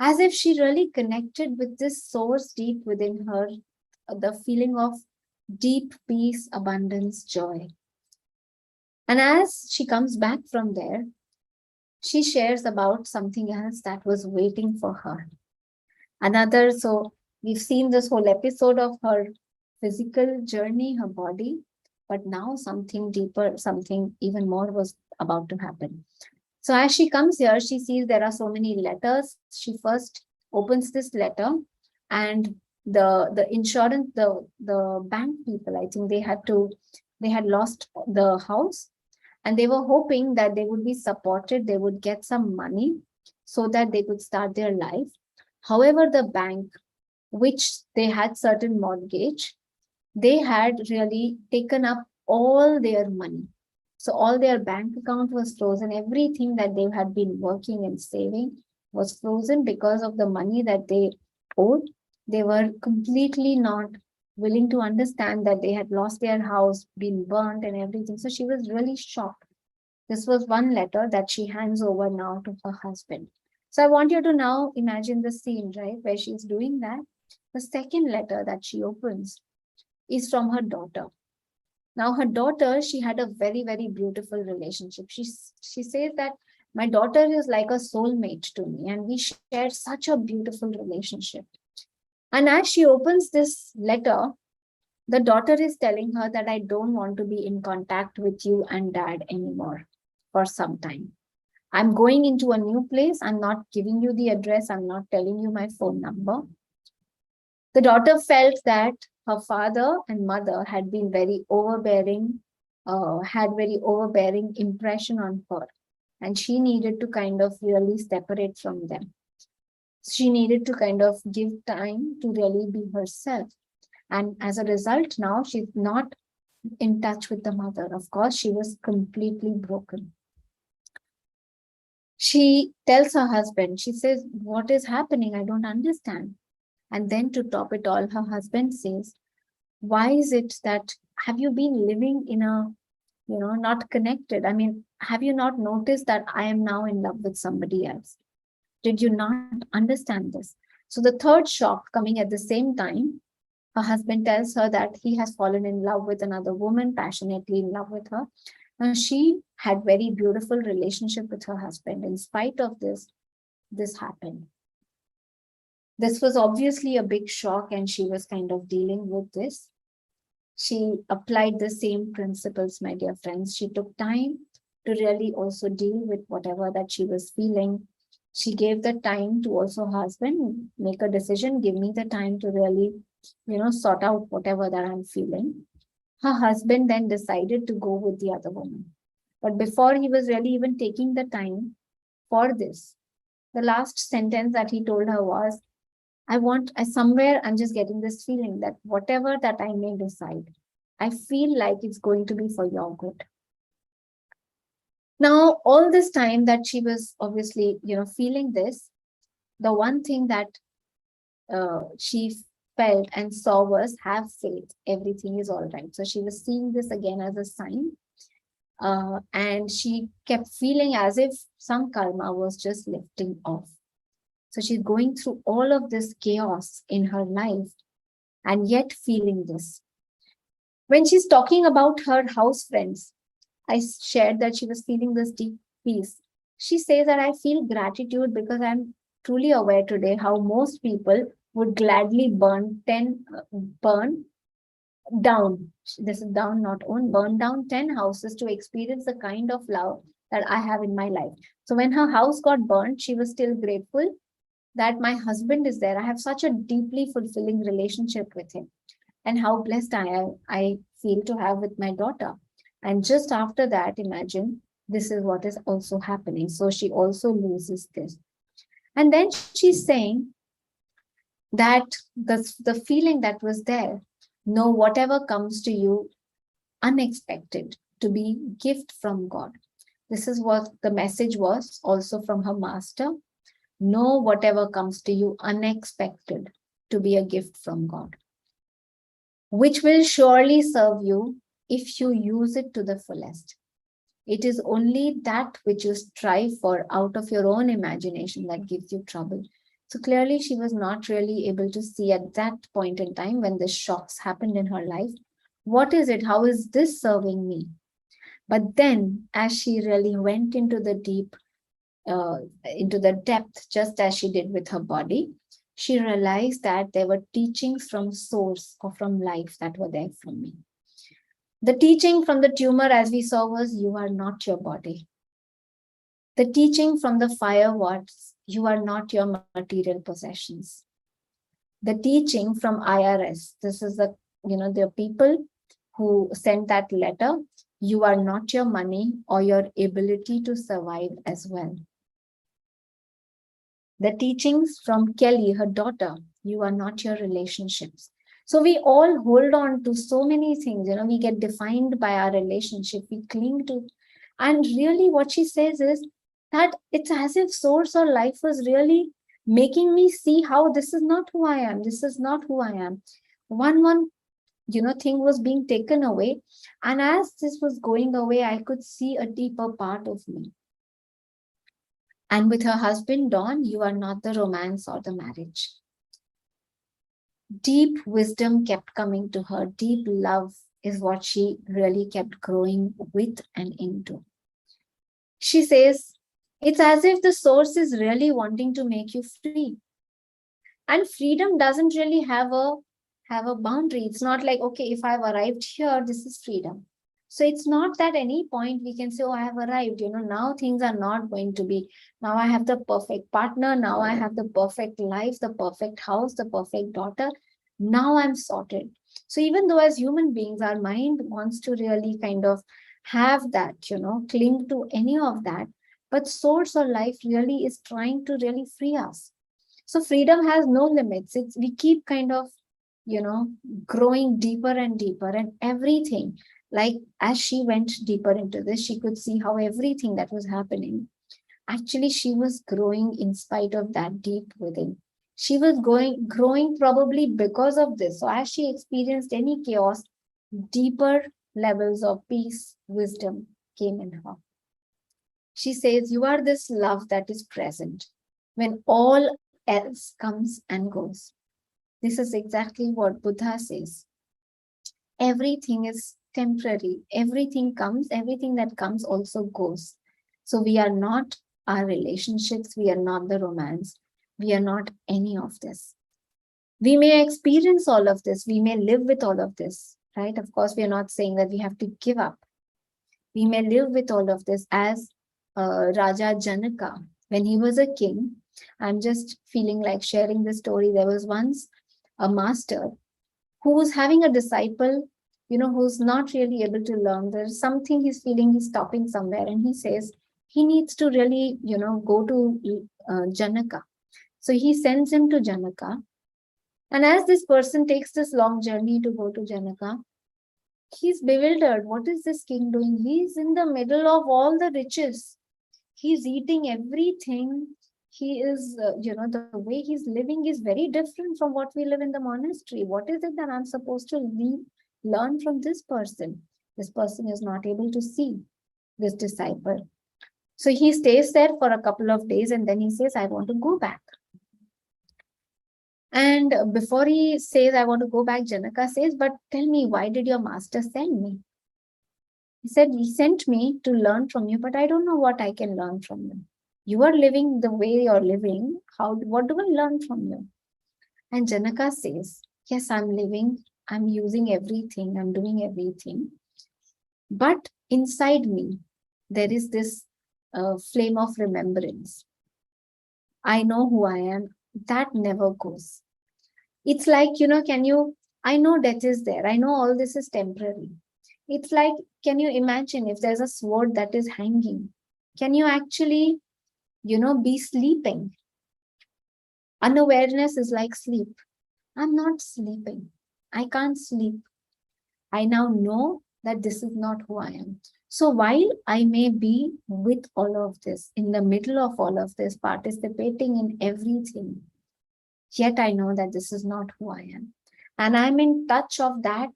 as if she really connected with this source deep within her, the feeling of deep peace, abundance, joy. And as she comes back from there, she shares about something else that was waiting for her. So we've seen this whole episode of her physical journey, her body, but now something deeper, something even more was about to happen. So as she comes here, she sees there are so many letters. She first opens this letter, and the insurance, the bank people, I think they had lost the house, and they were hoping that they would be supported, they would get some money so that they could start their life. However, the bank, which they had certain mortgage, they had really taken up all their money. So all their bank account was frozen. Everything that they had been working and saving was frozen because of the money that they owed. They were completely not willing to understand that they had lost their house, been burnt and everything. So she was really shocked. This was one letter that she hands over now to her husband. So I want you to now imagine the scene, right, where she's doing that. The second letter that she opens is from her daughter. Now, her daughter, she had a very, very beautiful relationship. She says that my daughter is like a soulmate to me, and we shared such a beautiful relationship. And as she opens this letter, the daughter is telling her that I don't want to be in contact with you and dad anymore for some time. I'm going into a new place. I'm not giving you the address. I'm not telling you my phone number. The daughter felt that her father and mother had been very overbearing, had very overbearing impression on her, and she needed to kind of really separate from them. She needed to kind of give time to really be herself. And as a result, now she's not in touch with the mother. Of course, she was completely broken. She tells her husband, she says, what is happening? I don't understand. And then to top it all, her husband says, why is it that, have you been living in a, not connected? I mean, have you not noticed that I am now in love with somebody else? Did you not understand this? So the third shock coming at the same time, her husband tells her that he has fallen in love with another woman, passionately in love with her. Now she had very beautiful relationship with her husband. In spite of this happened. This was obviously a big shock, and she was kind of dealing with this. She applied the same principles, my dear friends. She took time to really also deal with whatever that she was feeling. She gave the time to also her husband make a decision, give me the time to really, sort out whatever that I'm feeling. Her husband then decided to go with the other woman. But before he was really even taking the time for this, the last sentence that he told her was, I'm just getting this feeling that whatever that I may decide, I feel like it's going to be for your good. Now, all this time that she was obviously, feeling this, the one thing that she felt and saw was have faith, everything is all right. So she was seeing this again as a sign. And she kept feeling as if some karma was just lifting off. So she's going through all of this chaos in her life and yet feeling this. When she's talking about her house friends, I shared that she was feeling this deep peace. She says that I feel gratitude because I'm truly aware today how most people would gladly burn down. This is down, not own, burn down 10 houses to experience the kind of love that I have in my life. So when her house got burned, she was still grateful that my husband is there. I have such a deeply fulfilling relationship with him, and how blessed I feel to have with my daughter. And just after that, imagine this is what is also happening. So she also loses this. And then she's saying that the feeling that was there, no, whatever comes to you unexpected, to be gift from God. This is what the message was also from her master. Know whatever comes to you unexpected to be a gift from God, which will surely serve you if you use it to the fullest. It is only that which you strive for out of your own imagination that gives you trouble. So clearly, she was not really able to see at that point in time when the shocks happened in her life. What is it? How is this serving me? But then, as she really went into the deep, into the depth, just as she did with her body, she realized that there were teachings from source or from life that were there for me. The teaching from the tumor, as we saw, was you are not your body. The teaching from the fire was you are not your material possessions. The teaching from IRS, this is the people who sent that letter, you are not your money or your ability to survive as well. The teachings from Kelly, her daughter, you are not your relationships. So we all hold on to so many things, we get defined by our relationship, we cling to. And really what she says is that it's as if source or life was really making me see how this is not who I am. This is not who I am. One thing was being taken away. And as this was going away, I could see a deeper part of me. And with her husband, Dawn, you are not the romance or the marriage. Deep wisdom kept coming to her. Deep love is what she really kept growing with and into. She says, it's as if the source is really wanting to make you free. And freedom doesn't really have a boundary. It's not like, okay, if I've arrived here, this is freedom. So it's not that any point we can say, oh, I have arrived, now things are not going to be, now I have the perfect partner, now I have the perfect life, the perfect house, the perfect daughter, now I'm sorted. So even though as human beings, our mind wants to really kind of have that, cling to any of that, but source or life really is trying to really free us. So freedom has no limits. We keep kind of, growing deeper and deeper, and everything, like as she went deeper into this, she could see how everything that was happening, actually she was growing in spite of that deep within. She was growing probably because of this. So as she experienced any chaos, deeper levels of peace, wisdom came in her. She says, you are this love that is present when all else comes and goes. This is exactly what Buddha says. Everything is temporary. Everything comes, everything that comes also goes. So we are not our relationships. We are not the romance. We are not any of this. We may experience all of this. We may live with all of this, right? Of course, we are not saying that we have to give up. We may live with all of this as Raja Janaka. When he was a king, I'm just feeling like sharing this story. There was once a master who was having a disciple, who's not really able to learn. There's something he's feeling, he's stopping somewhere, and he says he needs to really, go to Janaka. So he sends him to Janaka. And as this person takes this long journey to go to Janaka, he's bewildered. What is this king doing? He's in the middle of all the riches. He's eating everything. He is, the way he's living is very different from what we live in the monastery. What is it that I'm supposed to learn from this person? This person is not able to see this disciple. So he stays there for a couple of days and then he says, I want to go back. And before he says, I want to go back, Janaka says, but tell me, why did your master send me? He said, he sent me to learn from you, but I don't know what I can learn from you. You are living the way you're living. What do I learn from you? And Janaka says, yes, I'm living. I'm using everything. I'm doing everything. But inside me, there is this flame of remembrance. I know who I am. That never goes. It's like, I know death is there. I know all this is temporary. It's like, can you imagine if there's a sword that is hanging? Can you actually, be sleeping? Unawareness is like sleep. I'm not sleeping. I can't sleep. I now know that this is not who I am. So while I may be with all of this, in the middle of all of this, participating in everything, yet I know that this is not who I am. And I'm in touch of that,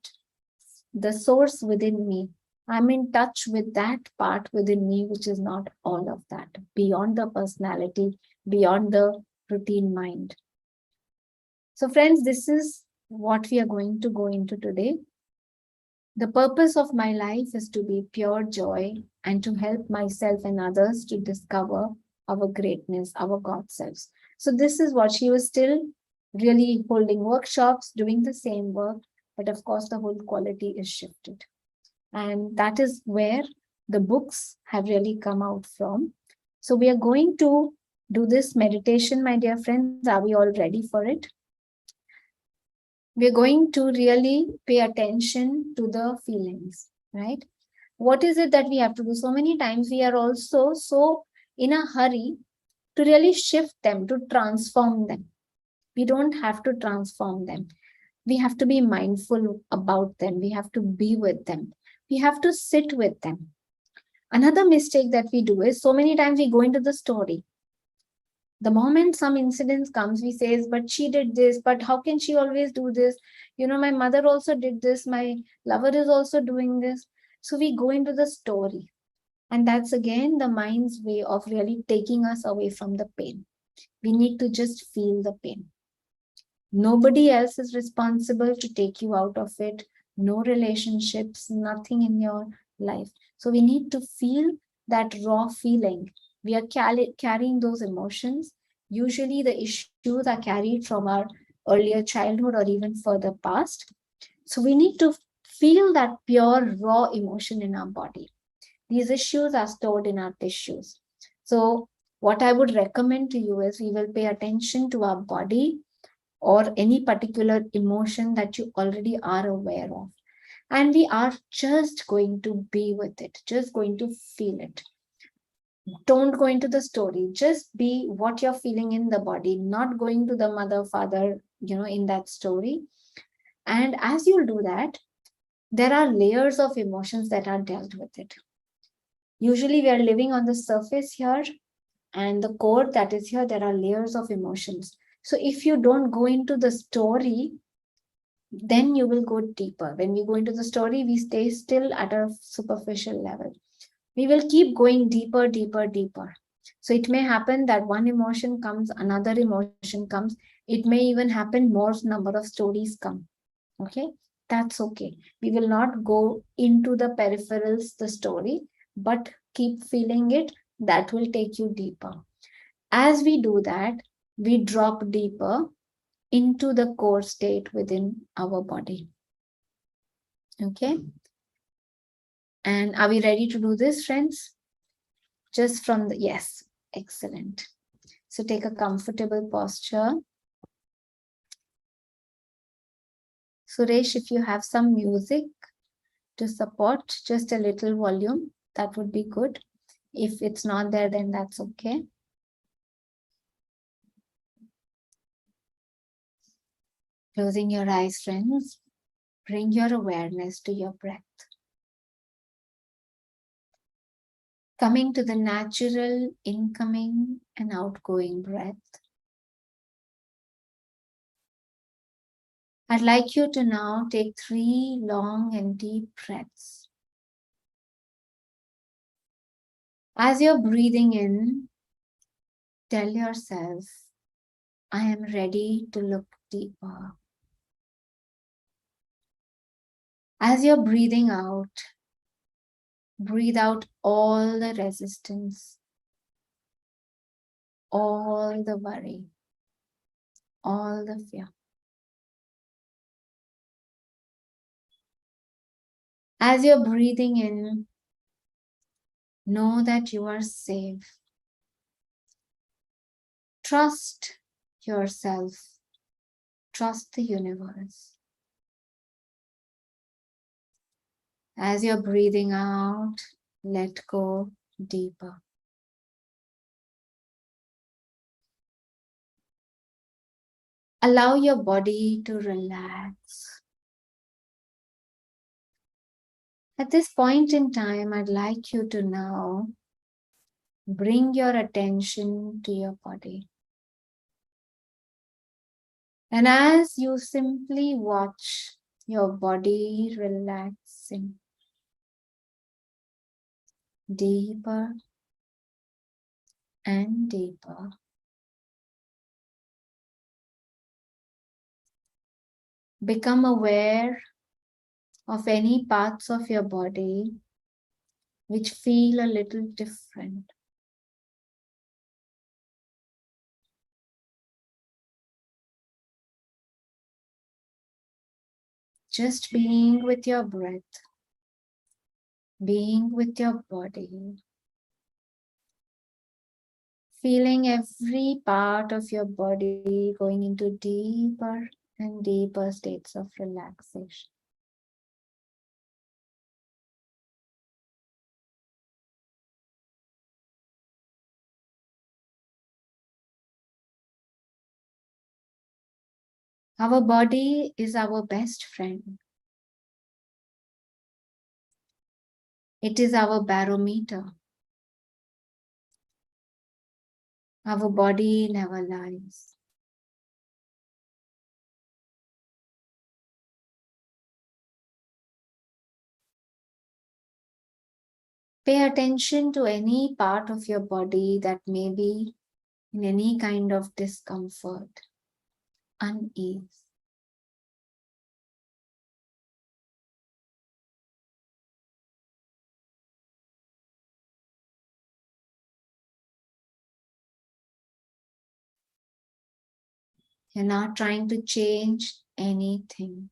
the source within me, I'm in touch with that part within me, which is not all of that, beyond the personality, beyond the routine mind. So, friends, this is what we are going to go into today. The purpose of my life is to be pure joy and to help myself and others to discover our greatness, our God selves. So, this is what she was still really holding workshops, doing the same work, but of course, the whole quality is shifted. And that is where the books have really come out from. So, we are going to do this meditation, my dear friends. Are we all ready for it? We're going to really pay attention to the feelings, right? What is it that we have to do? So many times we are also so in a hurry to really shift them, to transform them. We don't have to transform them. We have to be mindful about them. We have to be with them. We have to sit with them. Another mistake that we do is so many times we go into the story. The moment some incidents comes, we says, but she did this, but how can she always do this? My mother also did this, my lover is also doing this. So we go into the story, and that's again the mind's way of really taking us away from the pain. We need to just feel the pain. Nobody else is responsible to take you out of it. No relationships, nothing in your life. So we need to feel that raw feeling. We are carrying those emotions. Usually the issues are carried from our earlier childhood or even further past. So we need to feel that pure raw emotion in our body. These issues are stored in our tissues. So what I would recommend to you is we will pay attention to our body or any particular emotion that you already are aware of. And we are just going to be with it, just going to feel it. Don't go into the story, just be what you're feeling in the body, not going to the mother, father, in that story. And as you'll do that, there are layers of emotions that are dealt with it. Usually, we are living on the surface here, and the core that is here, there are layers of emotions. So, if you don't go into the story, then you will go deeper. When we go into the story, we stay still at a superficial level. We will keep going deeper, deeper, deeper. So it may happen that one emotion comes, another emotion comes. It may even happen more number of stories come. Okay, that's okay. We will not go into the peripherals, the story, but keep feeling it. That will take you deeper. As we do that, we drop deeper into the core state within our body. Okay. And are we ready to do this, friends? Just from the, yes, excellent. So take a comfortable posture. Suresh, if you have some music to support, just a little volume, that would be good. If it's not there, then that's okay. Closing your eyes, friends. Bring your awareness to your breath. Coming to the natural incoming and outgoing breath. I'd like you to now take 3 long and deep breaths. As you're breathing in, tell yourself, I am ready to look deeper. As you're breathing out, breathe out all the resistance, all the worry, all the fear. As you're breathing in, know that you are safe. Trust yourself. Trust the universe. As you're breathing out, let go deeper. Allow your body to relax. At this point in time, I'd like you to now bring your attention to your body. And as you simply watch your body relaxing, deeper and deeper. Become aware of any parts of your body which feel a little different. Just being with your breath, being with your body, feeling every part of your body going into deeper and deeper states of relaxation. Our body is our best friend. It is our barometer. Our body never lies. Pay attention to any part of your body that may be in any kind of discomfort, unease. You're not trying to change anything.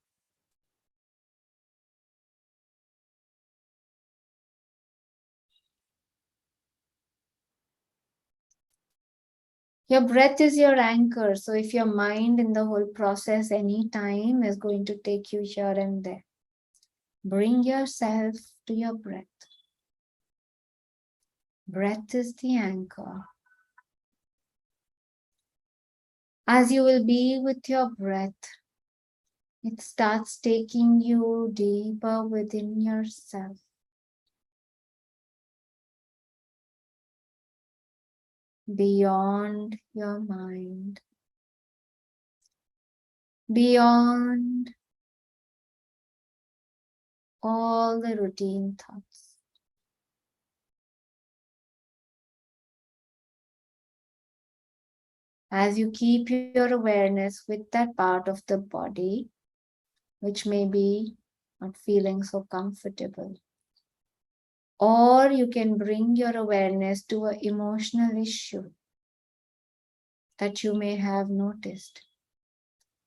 Your breath is your anchor. So if your mind in the whole process anytime is going to take you here and there, bring yourself to your breath. Breath is the anchor. As you will be with your breath, it starts taking you deeper within yourself. Beyond your mind. Beyond all the routine thoughts. As you keep your awareness with that part of the body, which may be not feeling so comfortable. Or you can bring your awareness to an emotional issue that you may have noticed.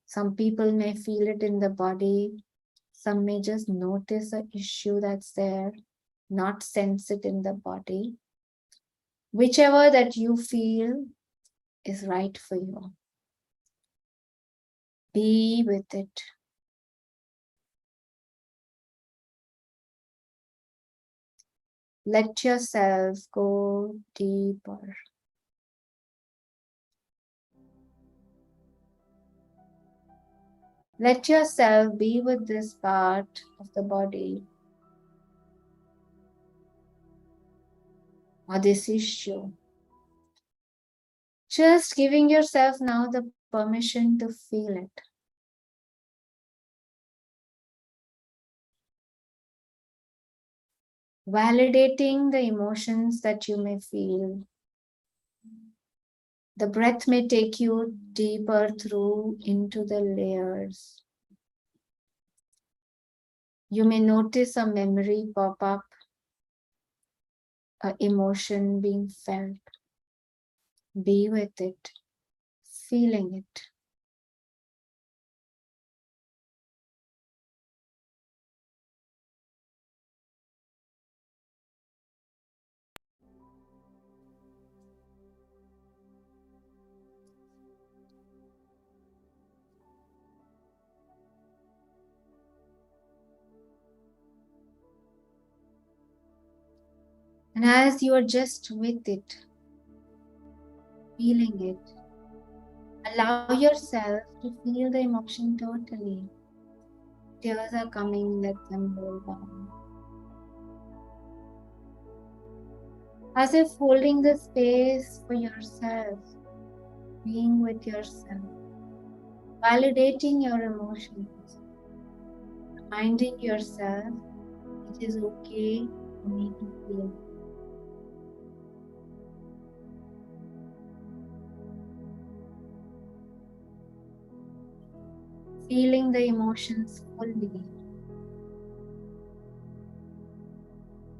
Some people may feel it in the body. Some may just notice an issue that's there, not sense it in the body. Whichever that you feel is right for you. Be with it. Let yourself go deeper. Let yourself be with this part of the body or this issue. Just giving yourself now the permission to feel it. Validating the emotions that you may feel. The breath may take you deeper through into the layers. You may notice a memory pop up, an emotion being felt. Be with it, feeling it. And as you are just with it, feeling it, allow yourself to feel the emotion totally. Tears are coming, let them roll down. As if holding the space for yourself, being with yourself, validating your emotions, reminding yourself it is okay for me to feel. Feeling the emotions fully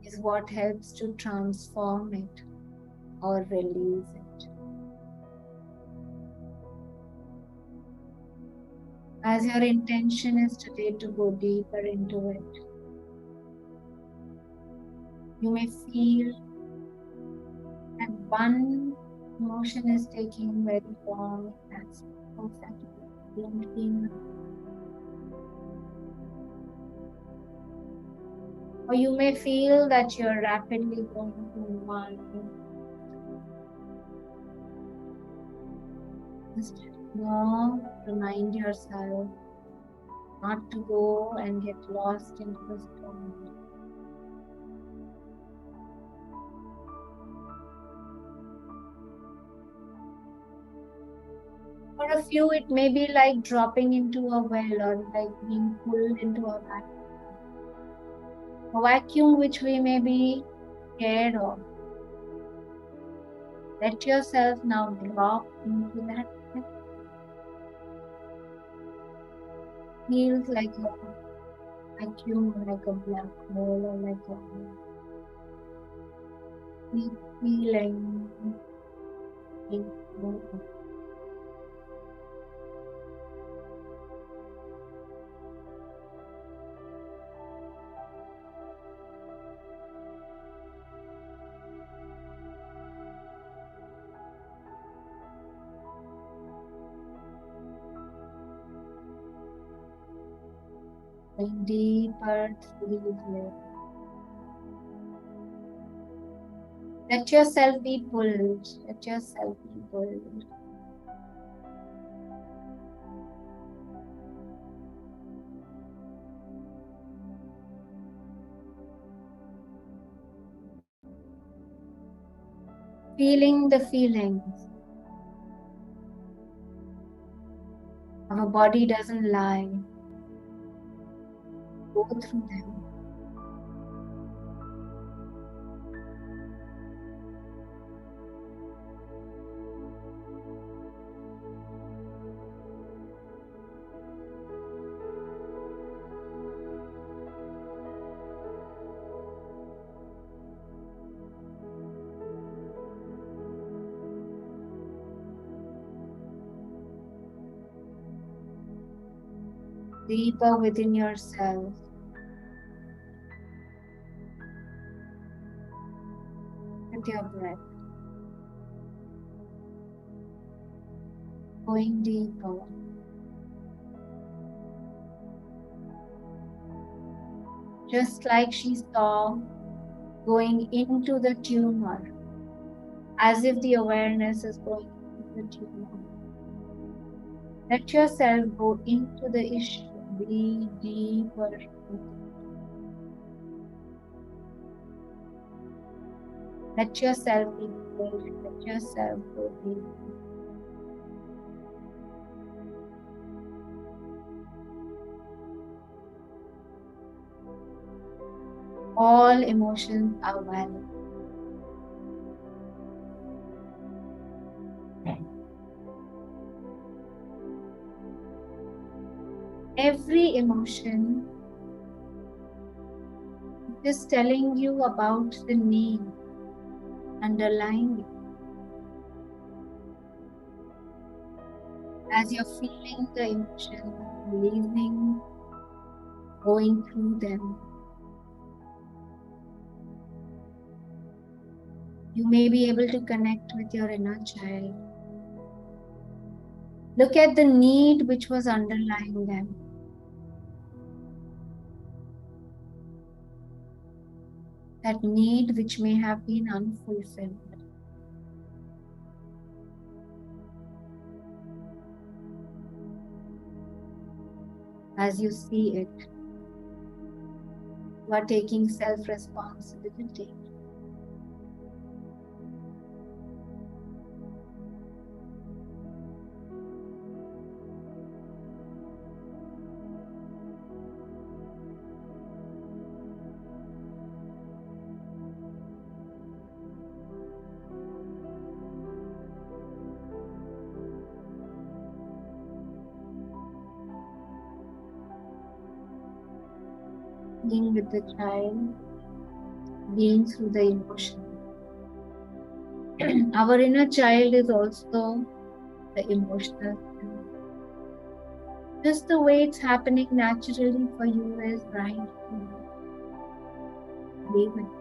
is what helps to transform it or release it. As your intention is today to go deeper into it, you may feel that one emotion is taking very long, that's perfectly. Or you may feel that you're rapidly going to one. Just remind yourself not to go and get lost into the storm. For a few, it may be like dropping into a well or like being pulled into a vacuum which we may be scared of. Let yourself now drop into that. Feels like a vacuum, like a black hole, or like a deep feeling. Going deeper through these layers. Let yourself be pulled. Let yourself be pulled. Feeling the feelings. Our body doesn't lie. Go through them. Deeper within yourself. With your breath. Going deeper. Just like she saw, going into the tumor, as if the awareness is going into the tumor. Let yourself go into the issue. Be deeper. Let yourself be pulled. Let yourself go deeper. All emotions are valid. Every emotion is telling you about the need underlying it. As you're feeling the emotions, releasing, going through them, you may be able to connect with your inner child. Look at the need which was underlying them. That need which may have been unfulfilled. As you see it, you are taking self-responsibility. being with the child, being through the emotion. Our inner child is also the emotional self. Just the way it's happening naturally for you is right for you. Be with it.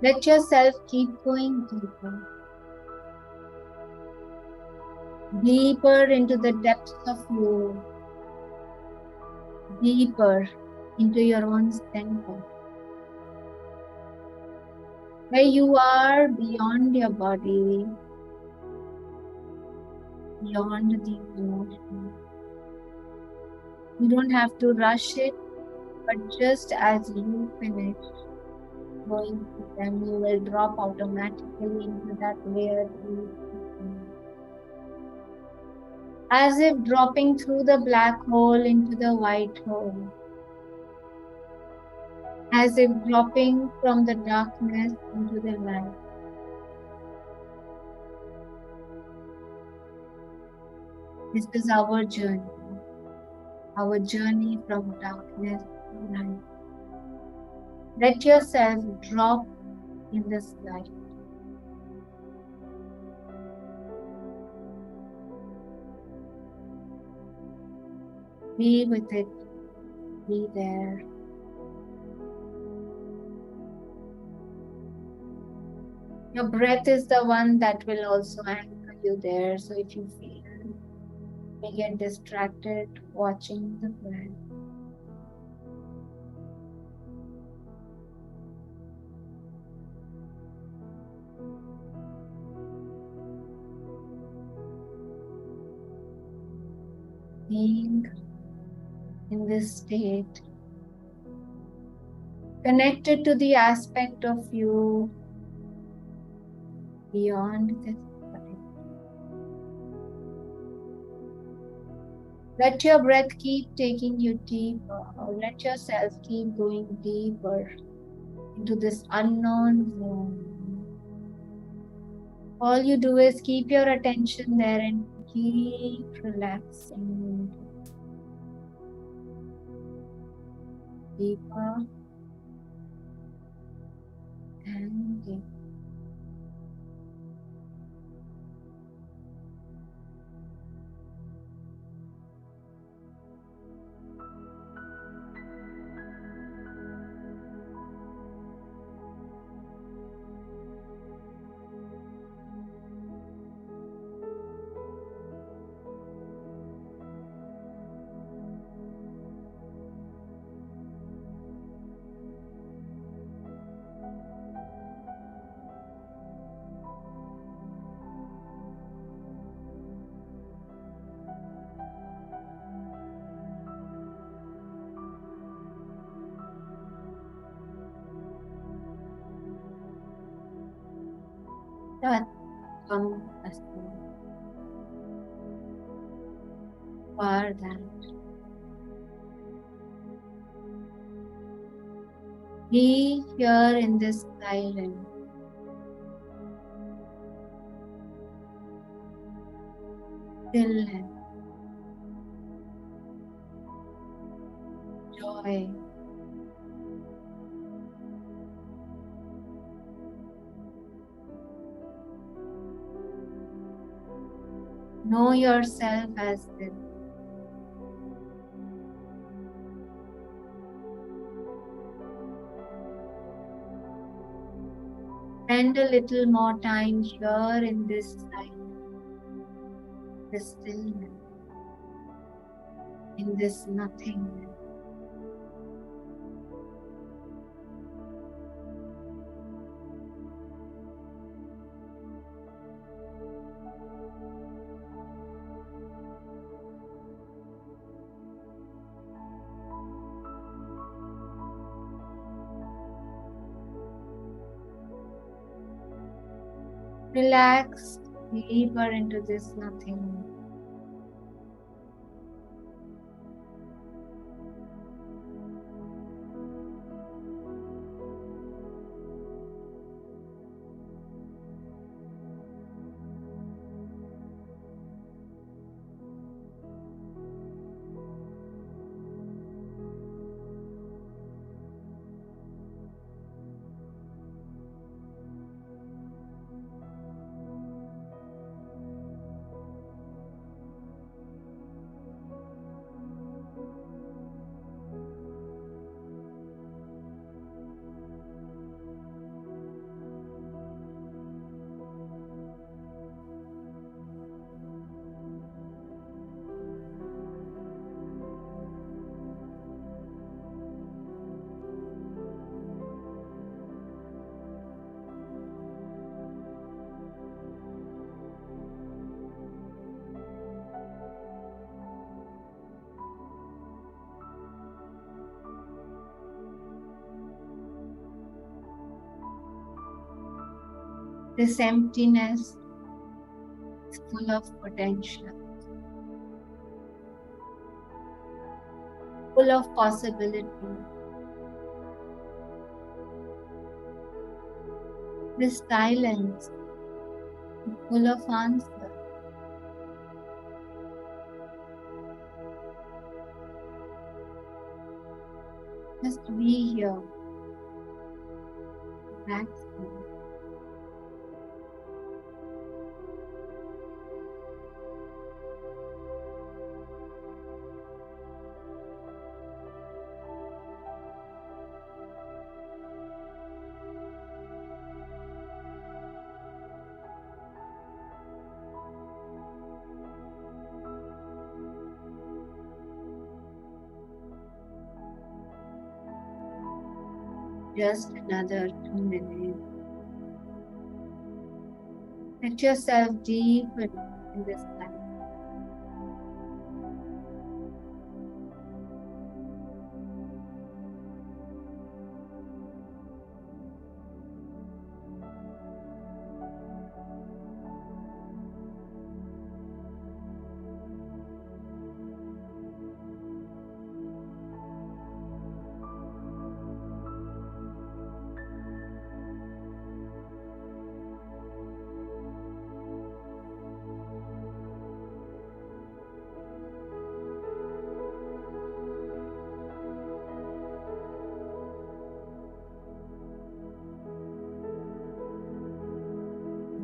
Let yourself keep going deeper. Deeper into the depths of you. Deeper into your own center. Where you are beyond your body, beyond these emotions. You don't have to rush it, but just as you finish going through them, you will drop automatically into that layer deep. As if dropping through the black hole into the white hole. As if dropping from the darkness into the light. This is our journey from darkness to light. Let yourself drop in this light. Be with it, be there. Your breath is the one that will also anchor you there. So if you feel you get distracted watching the breath, being in this state, connected to the aspect of you beyond this body. Let your breath keep taking you deeper, or let yourself keep going deeper into this unknown zone. All you do is keep your attention there and keep relaxing deeper and deeper. That comes as for that. Be here in this silence. Stillness. Joy. Know yourself as this. Spend a little more time here in this silence, this stillness, in this nothingness. Relax deeper into this nothingness. This emptiness is full of potential, full of possibility. This silence is full of answers. Just be here. Relax. Just another 2 minutes. Let yourself deep in this time.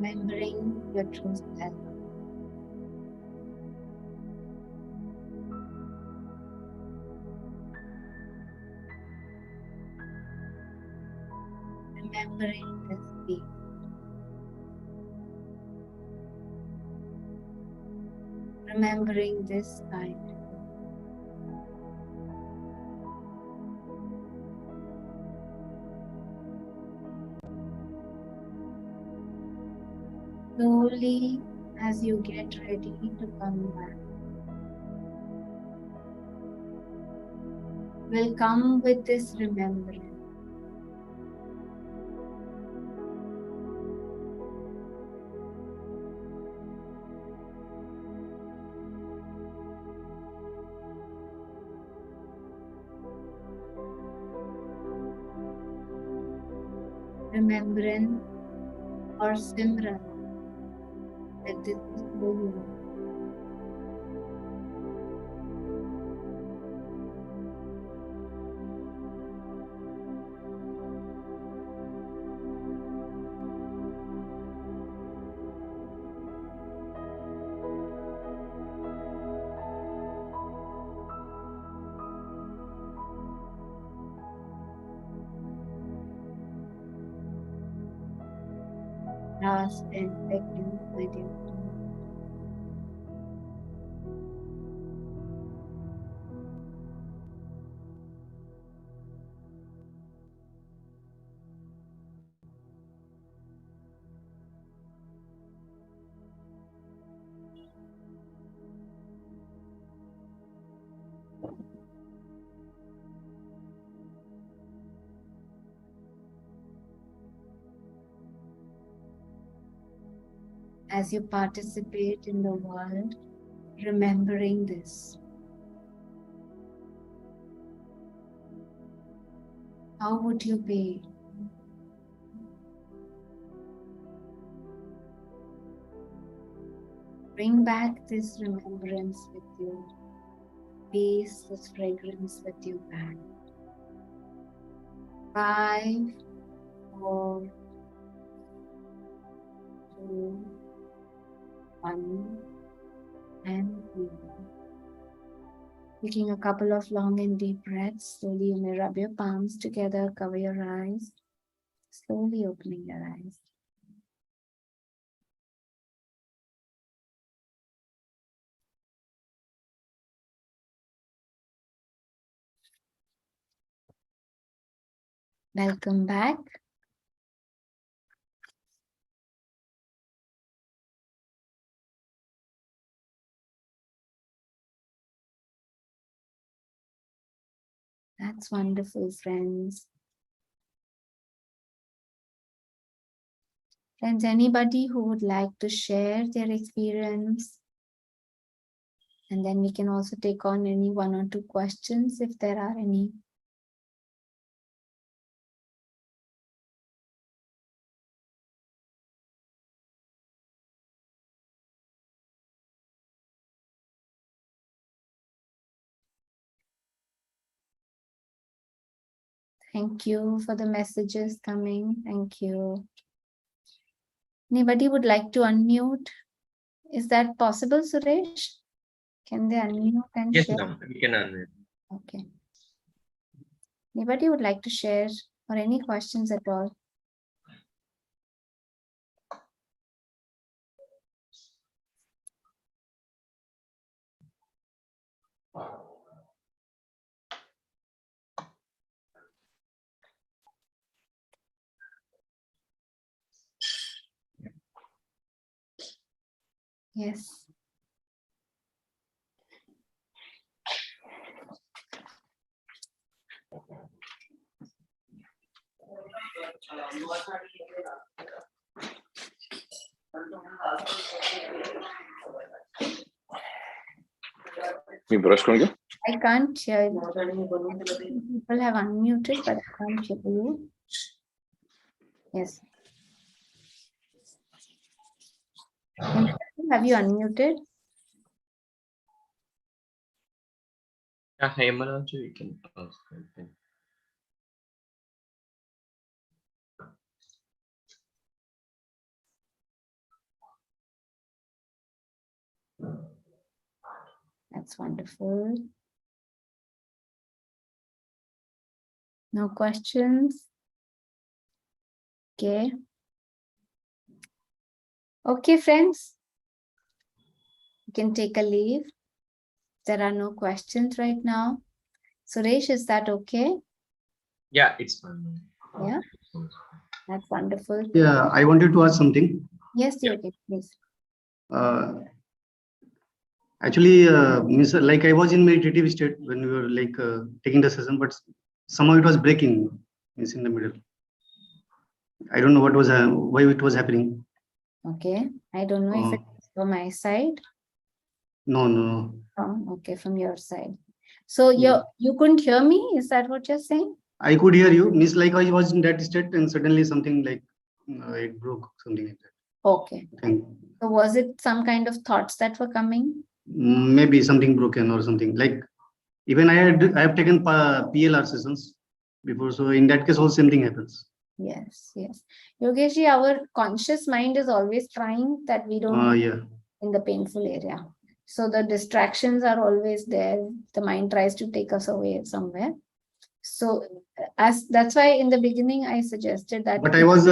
Remembering your true self. Remembering this peace. Remembering this kindness. Slowly, as you get ready to come back, will come with this remembrance. Remembrance or Simran that this is who you are. Last 10 seconds with you. As you participate in the world, remembering this. How would you be? Bring back this remembrance with you. Peace, this fragrance with you back. 5, 4, 2, 1, and breathe. Taking a couple of long and deep breaths, slowly you may rub your palms together, cover your eyes, slowly opening your eyes. Welcome back. That's wonderful, friends. Friends, anybody who would like to share their experience? And then we can also take on any 1 or 2 questions if there are any. Thank you for the messages coming. Thank you. Anybody would like to unmute? Is that possible, Suresh? Can they unmute and Yes, share? ma'am. We can unmute. Okay. Anybody would like to share or any questions at all? Yes. I can't hear you. People have unmuted, but I can't hear you. Yes. Have you unmuted? Hemala also we can ask. That's wonderful. No questions? Okay. Okay, friends. You can take a leave. There are no questions right now. Suresh, is that okay? Yeah, it's fine. Yeah. That's wonderful. Yeah, I wanted to ask something. Yes, Yogi, please. Actually, like I was in meditative state when we were like taking the session, but somehow it was breaking. Means in the middle. I don't know what was why it was happening. Okay. I don't know if it's from my side. No. Oh, okay, from your side. So you couldn't hear me? Is that what you're saying? I could hear you. Means like I was in that state and suddenly something like it broke, something like that. Okay. So was it some kind of thoughts that were coming? Maybe something broken or something. Like even I have taken PLR sessions before, so in that case also same thing happens. Yes. Yogeshi, our conscious mind is always trying that we don't in the painful area. So the distractions are always there. The mind tries to take us away somewhere. So that's why in the beginning I suggested that. But I was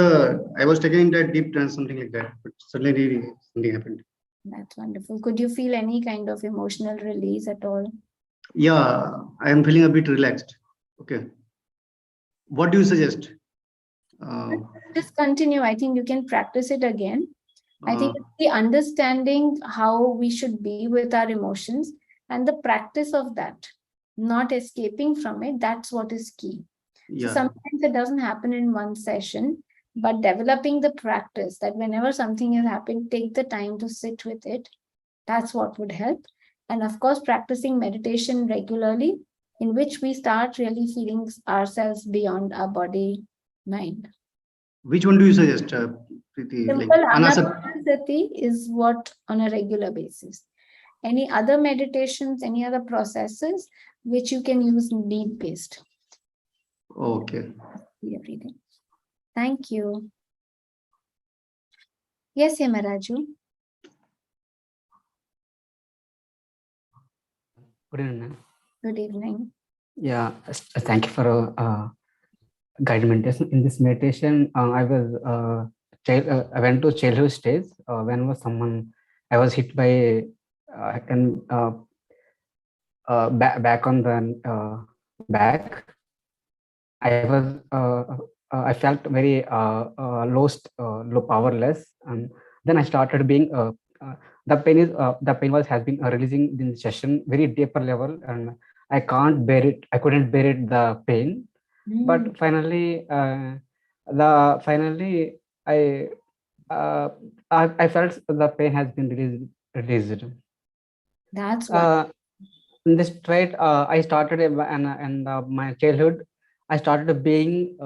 taking that deep trance, something like that. But suddenly something happened. That's wonderful. Could you feel any kind of emotional release at all? Yeah, I am feeling a bit relaxed. Okay. What do you suggest? Just continue. I think you can practice it again. I think the understanding how we should be with our emotions and the practice of that, not escaping from it, that's what is key. So sometimes it doesn't happen in one session, but developing the practice that whenever something is happening, take the time to sit with it. That's what would help. And of course, practicing meditation regularly, in which we start really feeling ourselves beyond our body, mind. Which one do you suggest, Preeti? Simple Anapanasati is what on a regular basis. Any other meditations, any other processes which you can use need-based. Okay. Everything. Thank you. Yes, Yamaraju. Good evening. Good evening. Yeah, thank you for guided meditation. In this meditation, I went to childhood stage when I was hit by back on the back. I felt very low, powerless, and then I started being the pain has been releasing in the session very deeper level, and I can't bear it. I couldn't bear it, the pain. But finally, I I felt the pain has been released. That's what. In this trait, I started in my childhood. I started being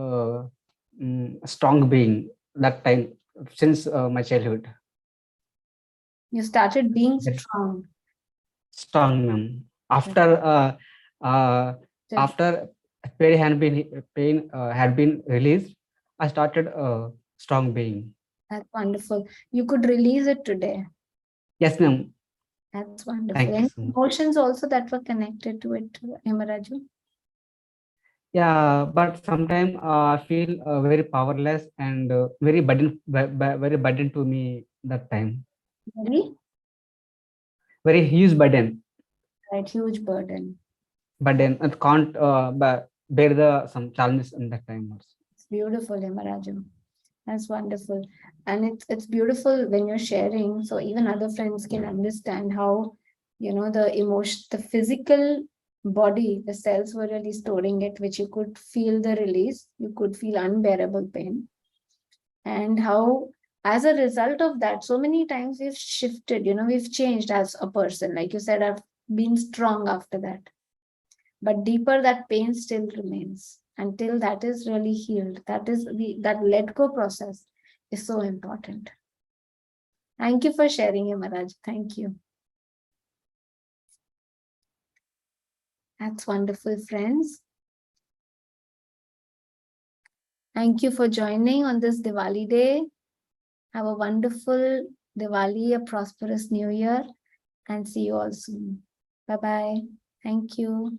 strong being that time since my childhood. You started being Yes. strong. Strong, ma'am. After pain had been released, I started strong being. That's wonderful. You could release it today. Yes, ma'am. That's wonderful. Thank you And so much. emotions also that were connected to it, Himaraju. Yeah, but sometimes I feel very powerless and very burden to me that time. Very, Very huge burden. right, huge burden. It can't bear the some challenges in that time also. It's beautiful, Himaraju. That's wonderful. And it's beautiful when you're sharing, so even other friends can understand how, the emotion, the physical body, the cells were really storing it, which you could feel the release, you could feel unbearable pain. And how, as a result of that, so many times we've shifted, we've changed as a person. Like you said, I've been strong after that. But deeper, that pain still remains until that is really healed. That is that let go process is so important. Thank you for sharing, Himaraj. Thank you. That's wonderful, friends. Thank you for joining on this Diwali day. Have a wonderful Diwali, a prosperous new year, and see you all soon. Bye-bye. Thank you.